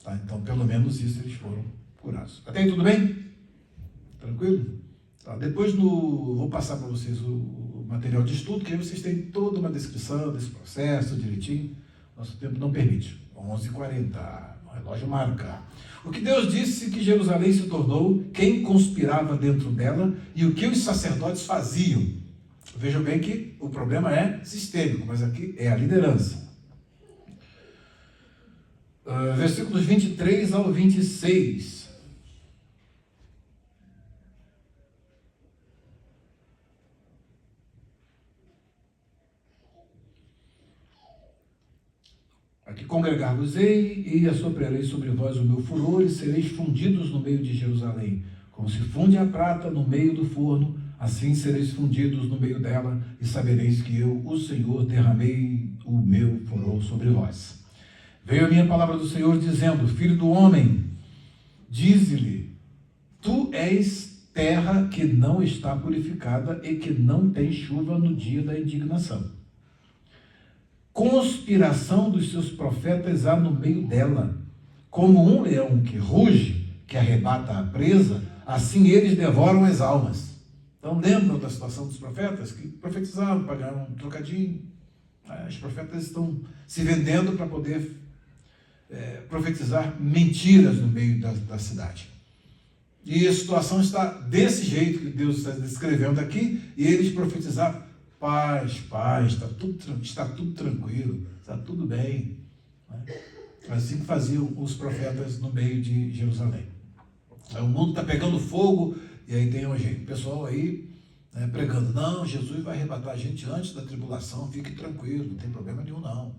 Tá? Então, pelo menos isso eles foram curados. Até aí tudo bem? Tranquilo? Tá, depois vou passar para vocês o material de estudo, que aí vocês têm toda uma descrição desse processo direitinho. Nosso tempo não permite. 11h40, o relógio marca. O que Deus disse que Jerusalém se tornou, quem conspirava dentro dela e o que os sacerdotes faziam. Vejam bem que o problema é sistêmico, mas aqui é a liderança. Versículos 23 ao 26. Aqui congregar-vos-ei e assoprarei sobre vós o meu furor e sereis fundidos no meio de Jerusalém, como se funde a prata no meio do forno, assim sereis fundidos no meio dela e sabereis que eu, o Senhor, derramei o meu furor sobre vós. Veio a minha palavra do Senhor dizendo: filho do homem, dize-lhe, tu és terra que não está purificada e que não tem chuva no dia da indignação. Conspiração dos seus profetas há no meio dela. Como um leão que ruge, que arrebata a presa, assim eles devoram as almas. Então lembram da situação dos profetas que profetizavam, pagaram um trocadinho. Os profetas estão se vendendo para poder profetizar mentiras no meio da cidade. E a situação está desse jeito que Deus está descrevendo aqui, e eles profetizaram: paz, está tudo tranquilo, está tudo bem. Assim que faziam os profetas no meio de Jerusalém. O mundo está pegando fogo, e aí tem um pessoal aí pregando: não, Jesus vai arrebatar a gente antes da tribulação, fique tranquilo, não tem problema nenhum não.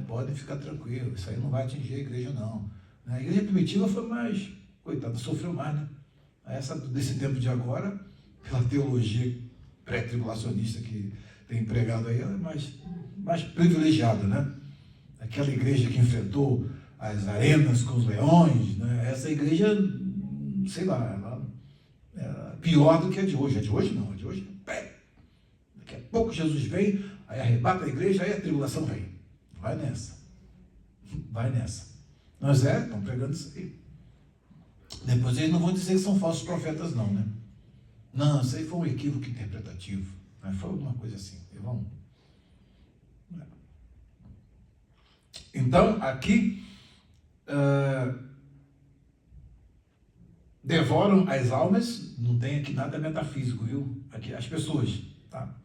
Podem ficar tranquilos, isso aí não vai atingir a igreja não. A igreja primitiva foi mais, coitada, sofreu mais, né? Desse tempo de agora, pela teologia pré-tribulacionista que tem pregado aí, ela é mais privilegiada, né? Aquela igreja que enfrentou as arenas com os leões, né? Essa igreja, sei lá, ela é pior do que a de hoje. A de hoje não, a de hoje, daqui a pouco Jesus vem, aí arrebata a igreja, aí a tribulação vem. Vai nessa. Mas estão pregando isso aí. Depois eles não vão dizer que são falsos profetas não, né? Não, isso aí foi um equívoco interpretativo. Né? Foi alguma coisa assim. Então, aqui, devoram as almas, não tem aqui nada metafísico, viu? Aqui, as pessoas, tá?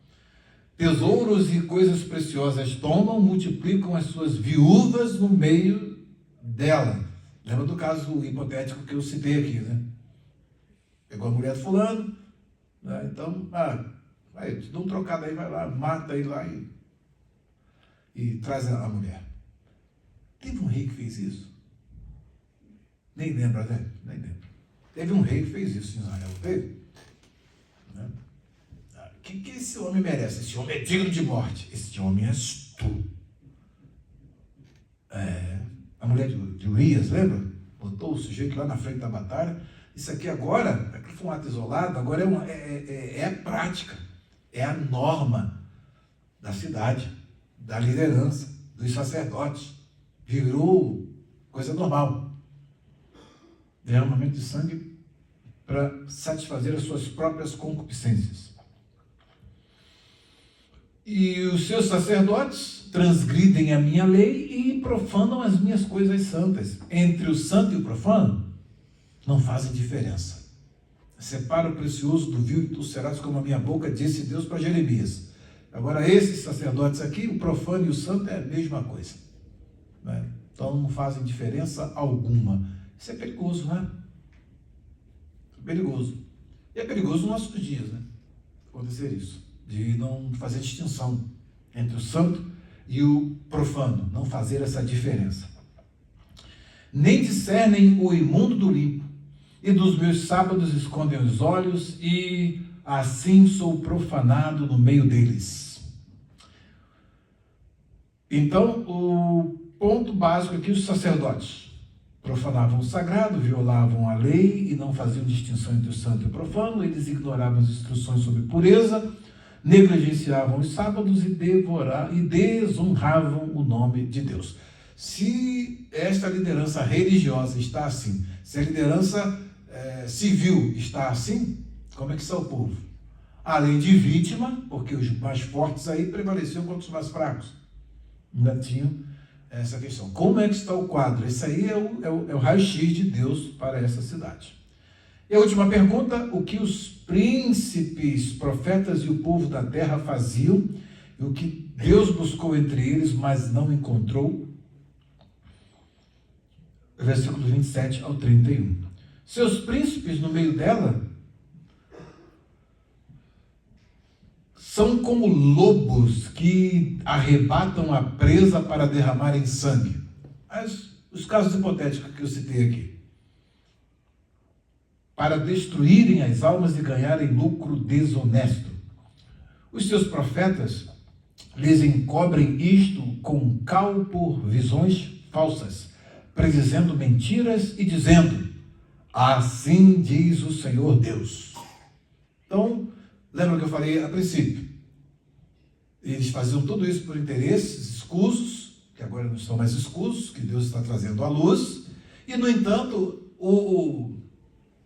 Tesouros e coisas preciosas tomam, multiplicam as suas viúvas no meio dela. Lembra do caso hipotético que eu citei aqui, né? Pegou a mulher de fulano, né? Então, vai, te dá um trocado aí, vai lá, mata aí lá e traz a mulher. Teve um rei que fez isso? Nem lembra, né? Nem lembra. Teve um rei que fez isso em Israel, teve? Né? O que esse homem merece? Esse homem é digno de morte. Esse homem és tu. A mulher de Urias, lembra? Botou o sujeito lá na frente da batalha. Isso aqui agora, aquilo foi um ato isolado, agora é a prática, é a norma da cidade, da liderança, dos sacerdotes. Virou coisa normal. Derramamento de sangue para satisfazer as suas próprias concupiscências. E os seus sacerdotes transgridem a minha lei e profanam as minhas coisas santas. Entre o santo e o profano, não fazem diferença. Separa o precioso do vil e tu serás como a minha boca, disse Deus para Jeremias. Agora, esses sacerdotes aqui, o profano e o santo é a mesma coisa. Né? Então, não fazem diferença alguma. Isso é perigoso, né? É perigoso. E é perigoso nos nossos dias, né? Acontecer isso. De não fazer distinção entre o santo e o profano, não fazer essa diferença. Nem discernem o imundo do limpo, e dos meus sábados escondem os olhos, e assim sou profanado no meio deles. Então, o ponto básico aqui, os sacerdotes profanavam o sagrado, violavam a lei e não faziam distinção entre o santo e o profano, eles ignoravam as instruções sobre pureza, negligenciavam os sábados e desonravam o nome de Deus. Se esta liderança religiosa está assim, se a liderança civil está assim, como é que está o povo? Além de vítima, porque os mais fortes aí prevaleciam contra os mais fracos. Ainda tinham essa questão. Como é que está o quadro? Esse aí é o raio-x de Deus para essa cidade. E a última pergunta: o que os príncipes, profetas e o povo da terra faziam, e o que Deus buscou entre eles, mas não encontrou? Versículo 27 ao 31. Seus príncipes no meio dela são como lobos que arrebatam a presa para derramarem sangue. Os casos hipotéticos que eu citei aqui. Para destruírem as almas e ganharem lucro desonesto. Os seus profetas lhes encobrem isto com cal por visões falsas, predizendo mentiras e dizendo: assim diz o Senhor Deus. Então, lembra que eu falei a princípio? Eles faziam tudo isso por interesses escusos, que agora não estão mais escusos, que Deus está trazendo à luz, e, no entanto,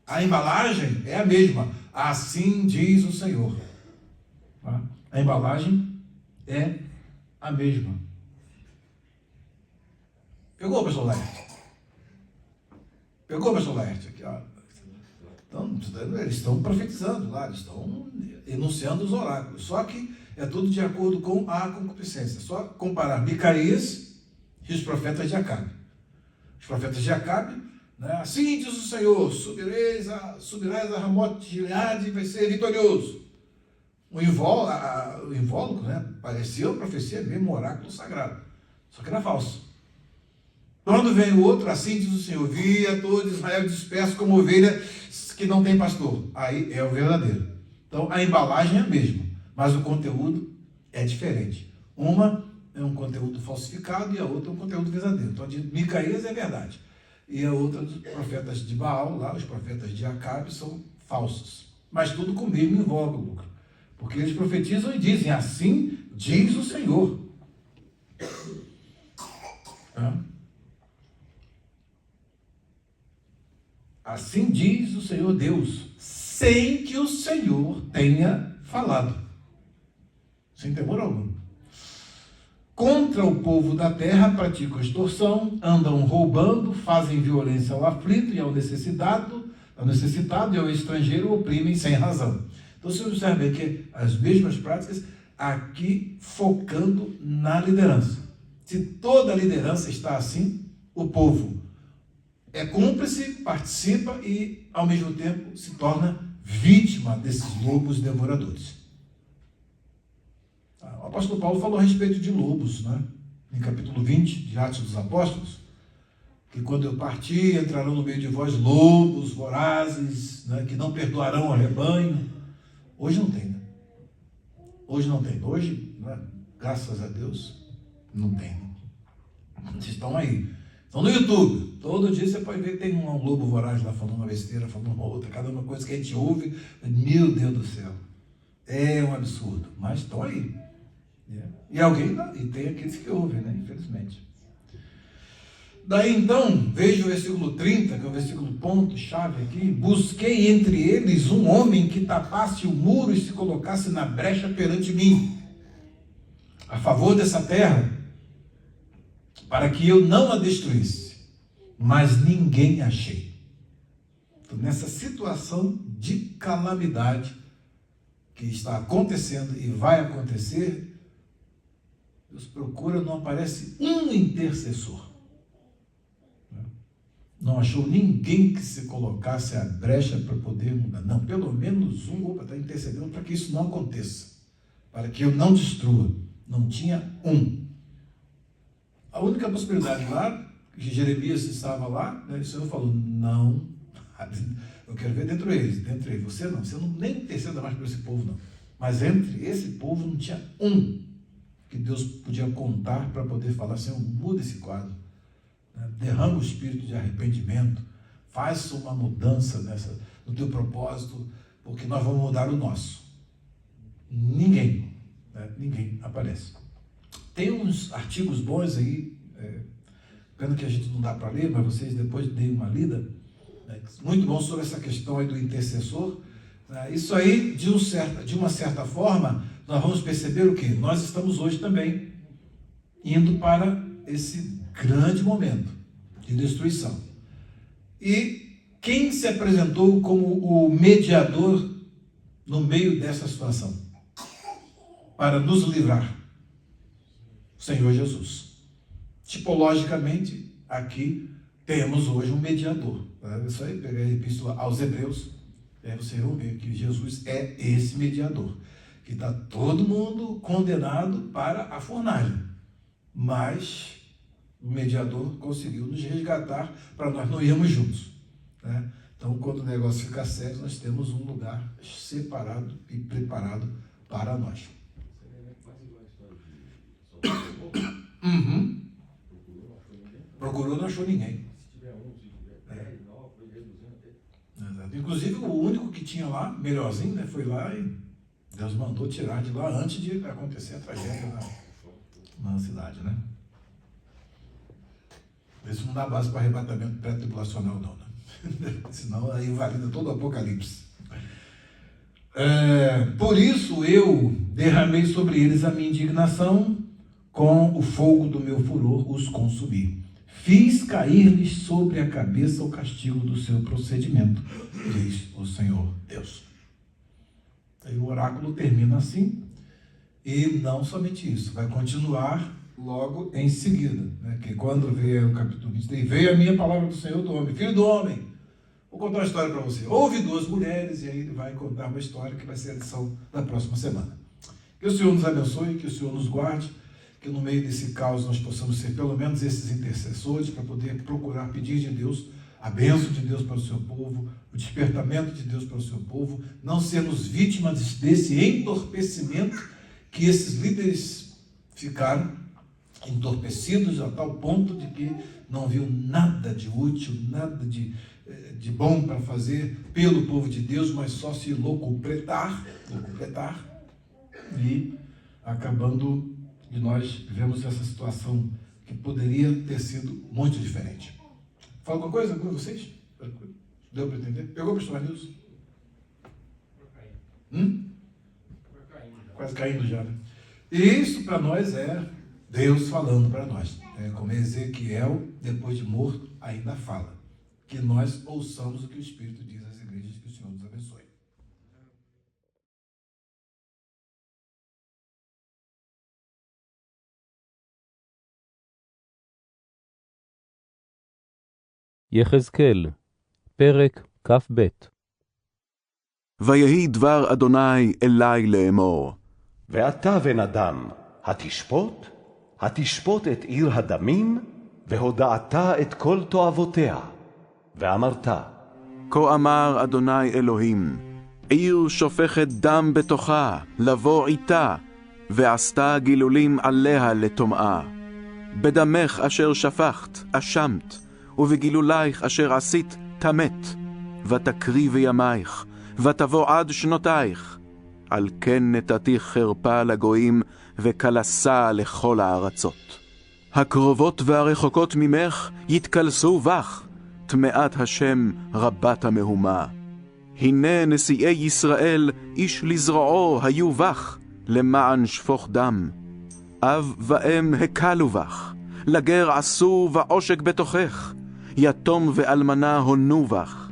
a embalagem é a mesma. Assim diz o Senhor. Tá? A embalagem é a mesma. Pegou, pastor Laerte? Pegou, pastor Laerte? Aqui, ó. Então, eles estão profetizando lá, eles estão enunciando os oráculos. Só que é tudo de acordo com a concupiscência. Só comparar Micaías e os profetas de Acabe. Os profetas de Acabe, né? Assim diz o Senhor: subirás a Ramote de Gileade e vai ser vitorioso. O invólucro, né? Parecia uma profecia mesmo, um oráculo sagrado. Só que era falso. Quando vem o outro, assim diz o Senhor: vi a todo Israel disperso como ovelha que não tem pastor. Aí é o verdadeiro. Então a embalagem é a mesma, mas o conteúdo é diferente. Uma é um conteúdo falsificado e a outra é um conteúdo verdadeiro. Então a de Micaías é verdade. E a outra dos profetas de Baal, lá, os profetas de Acabe, são falsos. Mas tudo com o mesmo invólucro. Porque eles profetizam e dizem: assim diz o Senhor. Assim diz o Senhor Deus, sem que o Senhor tenha falado. Sem temor algum. Contra o povo da terra praticam extorsão, andam roubando, fazem violência ao aflito e ao necessitado e ao estrangeiro, oprimem sem razão. Então você observa que as mesmas práticas aqui focando na liderança. Se toda a liderança está assim, o povo é cúmplice, participa e, ao mesmo tempo, se torna vítima desses lobos devoradores. O apóstolo Paulo falou a respeito de lobos, né? Em capítulo 20 de Atos dos Apóstolos, que quando eu partir, entrarão no meio de vós lobos vorazes, né? Que não perdoarão ao rebanho. Hoje não tem, né? Hoje não tem. Hoje, né? Graças a Deus, não tem. Vocês estão aí. Estão no YouTube. Todo dia você pode ver que tem um lobo voraz lá falando uma besteira, falando uma outra, cada uma coisa que a gente ouve. Meu Deus do céu. É um absurdo. Mas estão aí. E tem aqueles que ouvem, né? Infelizmente. Daí então, veja o versículo 30, que é o versículo ponto-chave aqui. Busquei entre eles um homem que tapasse o muro e se colocasse na brecha perante mim, a favor dessa terra, para que eu não a destruísse. Mas ninguém achei. Então, nessa situação de calamidade que está acontecendo e vai acontecer, Deus procura, não aparece um intercessor. Não achou ninguém que se colocasse a brecha para poder mudar. Não, pelo menos um está intercedendo para que isso não aconteça. Para que eu não destrua. Não tinha um. A única possibilidade lá, que Jeremias estava lá, né, o Senhor falou, não, eu quero ver dentre eles, você não nem interceda mais por esse povo, não. Mas entre esse povo não tinha um que Deus podia contar para poder falar, Senhor, muda esse quadro, né? Derrama o espírito de arrependimento, faça uma mudança no teu propósito, porque nós vamos mudar o nosso. Ninguém aparece. Tem uns artigos bons aí, pena que a gente não dá para ler, mas vocês depois deem uma lida, né, muito bom sobre essa questão aí do intercessor. Isso aí, de uma certa forma, nós vamos perceber o quê? Nós estamos hoje também indo para esse grande momento de destruição. E quem se apresentou como o mediador no meio dessa situação? Para nos livrar? O Senhor Jesus. Tipologicamente, aqui temos hoje um mediador. Isso aí, pegar a epístola aos Hebreus, aí vocês vão ver que Jesus é esse mediador, que está todo mundo condenado para a fornalha, mas o mediador conseguiu nos resgatar para nós não irmos juntos, né? Então, quando o negócio fica sério, nós temos um lugar separado e preparado para nós. Uhum. Procurou, não achou ninguém. Exato. Inclusive, o único que tinha lá, melhorzinho, né, foi lá e Deus mandou tirar de lá antes de acontecer a tragédia na cidade, né? Isso não dá base para arrebatamento pré-tribulacional, não, né? Senão aí invalida todo o Apocalipse. Por isso eu derramei sobre eles a minha indignação, com o fogo do meu furor os consumi. Fiz cair-lhes sobre a cabeça o castigo do seu procedimento, diz o Senhor Deus. Aí o oráculo termina assim, e não somente isso, vai continuar logo em seguida, né? Que quando veio o capítulo 23, veio a minha palavra do Senhor do homem, filho do homem, vou contar uma história para você. Houve duas mulheres, e aí ele vai contar uma história que vai ser a lição da próxima semana. Que o Senhor nos abençoe, que o Senhor nos guarde, que no meio desse caos nós possamos ser pelo menos esses intercessores para poder procurar pedir de Deus a bênção de Deus para o seu povo, o despertamento de Deus para o seu povo, não sermos vítimas desse entorpecimento que esses líderes ficaram entorpecidos a tal ponto de que não viu nada de útil, nada de bom para fazer pelo povo de Deus, mas só se locupletar e acabando de nós vivemos essa situação que poderia ter sido muito diferente. Fala alguma coisa com vocês? Deu para entender? Pegou, pastor Nilson? Quase caindo já, né? E isso para nós é Deus falando para nós. Como Ezequiel, depois de morto, ainda fala. Que nós ouçamos o que o Espírito diz às igrejas, que o Senhor nos abençoe. יחזקאל, פרק כ"ב. ויהי דבר אדוני אלי לאמור. ואתה בן אדם, התשפוט? התשפוט את עיר הדמים, והודעת את כל תועבותיה. ואמרת, כה אמר אדוני אלוהים, עיר שופכת דם בתוכה, לבוא איתה, ועשתה גילולים עליה לטומאה. בדמך אשר שפכת, אשמת, ובגילולייך אשר עשית, תמת, ותקריבי ימייך, ותבוא עד שנותייך. על כן נתתי חרפה לגויים, וקלסה לכל הארצות. הקרובות והרחוקות ממך יתקלסו בך, טמאת השם רבת המהומה. הנה נשיאי ישראל, איש לזרועו היו בך, למען שפוך דם. אב ואם הקלו בך, לגר עשו ועושק בתוכך, יתום ואלמנה הונו בך.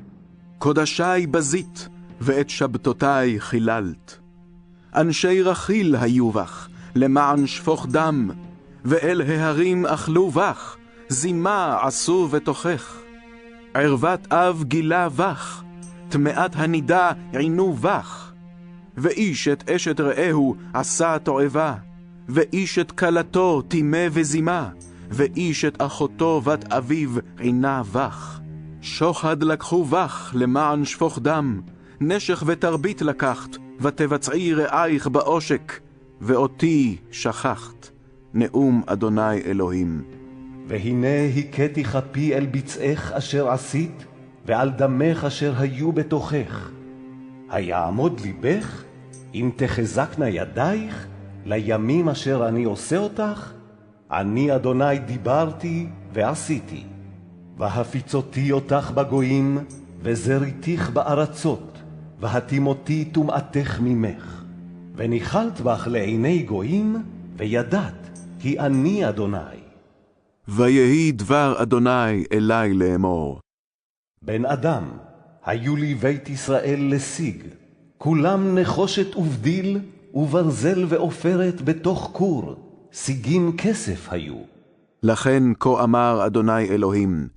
קודשי בזית, ואת שבתותי חיללת. אנשי רכיל היו בך, למען שפוך דם, ואל ההרים אכלו בך, זימה עשו בתוכך. ערוות אב גילה בך, טמאת הנידה עינו בך. ואיש את אשת רעהו עשה תועבה, ואיש את כלתו טימא וזימה, ואיש את אחותו בת אביו עינה בך. שוחד לקחו בך למען שפוך דם, נשך ותרבית לקחת, ותבצעי רעייך בעושק, ואותי שכחת. נאום אדוני אלוהים. והנה הכיתי כפי אל ביצעך אשר עשית, ועל דמך אשר היו בתוכך. היעמוד ליבך, אם תחזקנה ידייך, לימים אשר אני עושה אותך? אני אדוני דיברתי ועשיתי. והפיצותי אותך בגויים, וזריתיך בארצות, והתימותי טומאתך ממך. וניחלת בך לעיני גויים, וידעת כי אני אדוני. ויהי דבר אדוני אלי לאמור. בן אדם, היו לי בית ישראל לשיג, כולם נחושת ובדיל, וברזל ועופרת בתוך כור, שיגים כסף היו. לכן כה אמר אדוני אלוהים,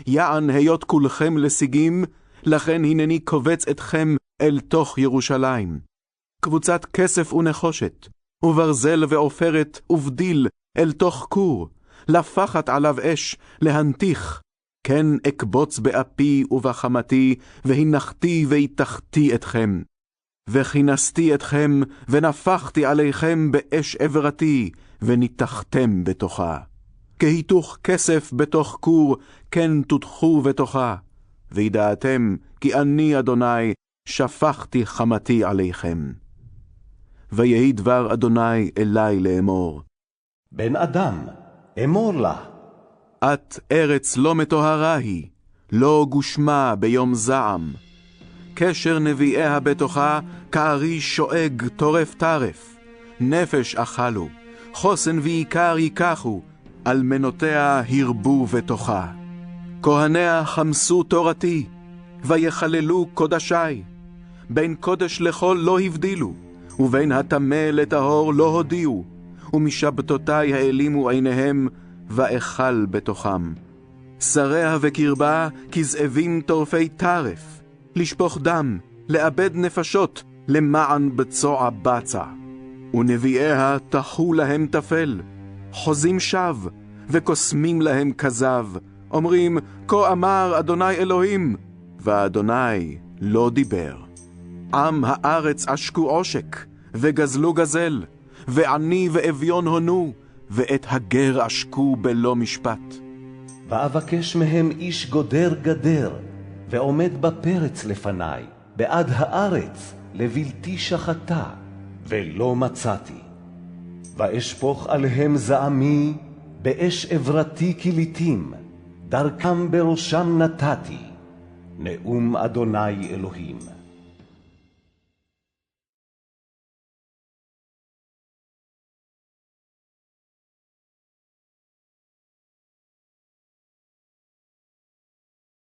יען היות כולכם לשיגים, לכן הנני קובץ אתכם אל תוך ירושלים. קבוצת כסף ונחושת, וברזל ועופרת ובדיל אל תוך כור, לפחת עליו אש, להנתיך. כן אקבוץ באפי ובחמתי, והנחתי והיתכתי אתכם. וכינסתי אתכם, ונפחתי עליכם באש עברתי, וניתחתם בתוכה. כהיתוך כסף בתוך כור, כן תותחו בתוכה. וידעתם כי אני אדוני שפכתי חמתי עליכם. ויהי דבר אדוני אלי לאמור. בן אדם, אמור לה. את ארץ לא מטוהרה היא, לא גושמה ביום זעם. קשר נביאיה בתוכה, כארי שואג טורף טרף. נפש אכלו, חוסן ויקר ייקחו, אלמנותיה הרבו בתוכה. כהניה חמסו תורתי, ויחללו קודשי. בין קודש לחול לא הבדילו, ובין הטמא לטהור לא הודיעו, ומשבתותי העלימו עיניהם, ואכל בתוכם. שריה וקרבה כזאבים טורפי טרף, לשפוך דם, לאבד נפשות, למען בצוע בצע. ונביאיה תחו להם תפל, חוזים שב, וקוסמים להם כזב, אומרים, כה אמר אדוני אלוהים, ואדוני לא דיבר. עם הארץ עשקו עושק, וגזלו גזל, ועני ואביון הונו, ואת הגר עשקו בלא משפט. ואבקש מהם איש גודר גדר, ועומד בפרץ לפניי, בעד הארץ, לבלתי שחתה, ולא מצאתי. ואשפוך עליהם זעמי, באש עברתי כליתים, דרכם בראשם נתתי. נאום אדוני אלוהים.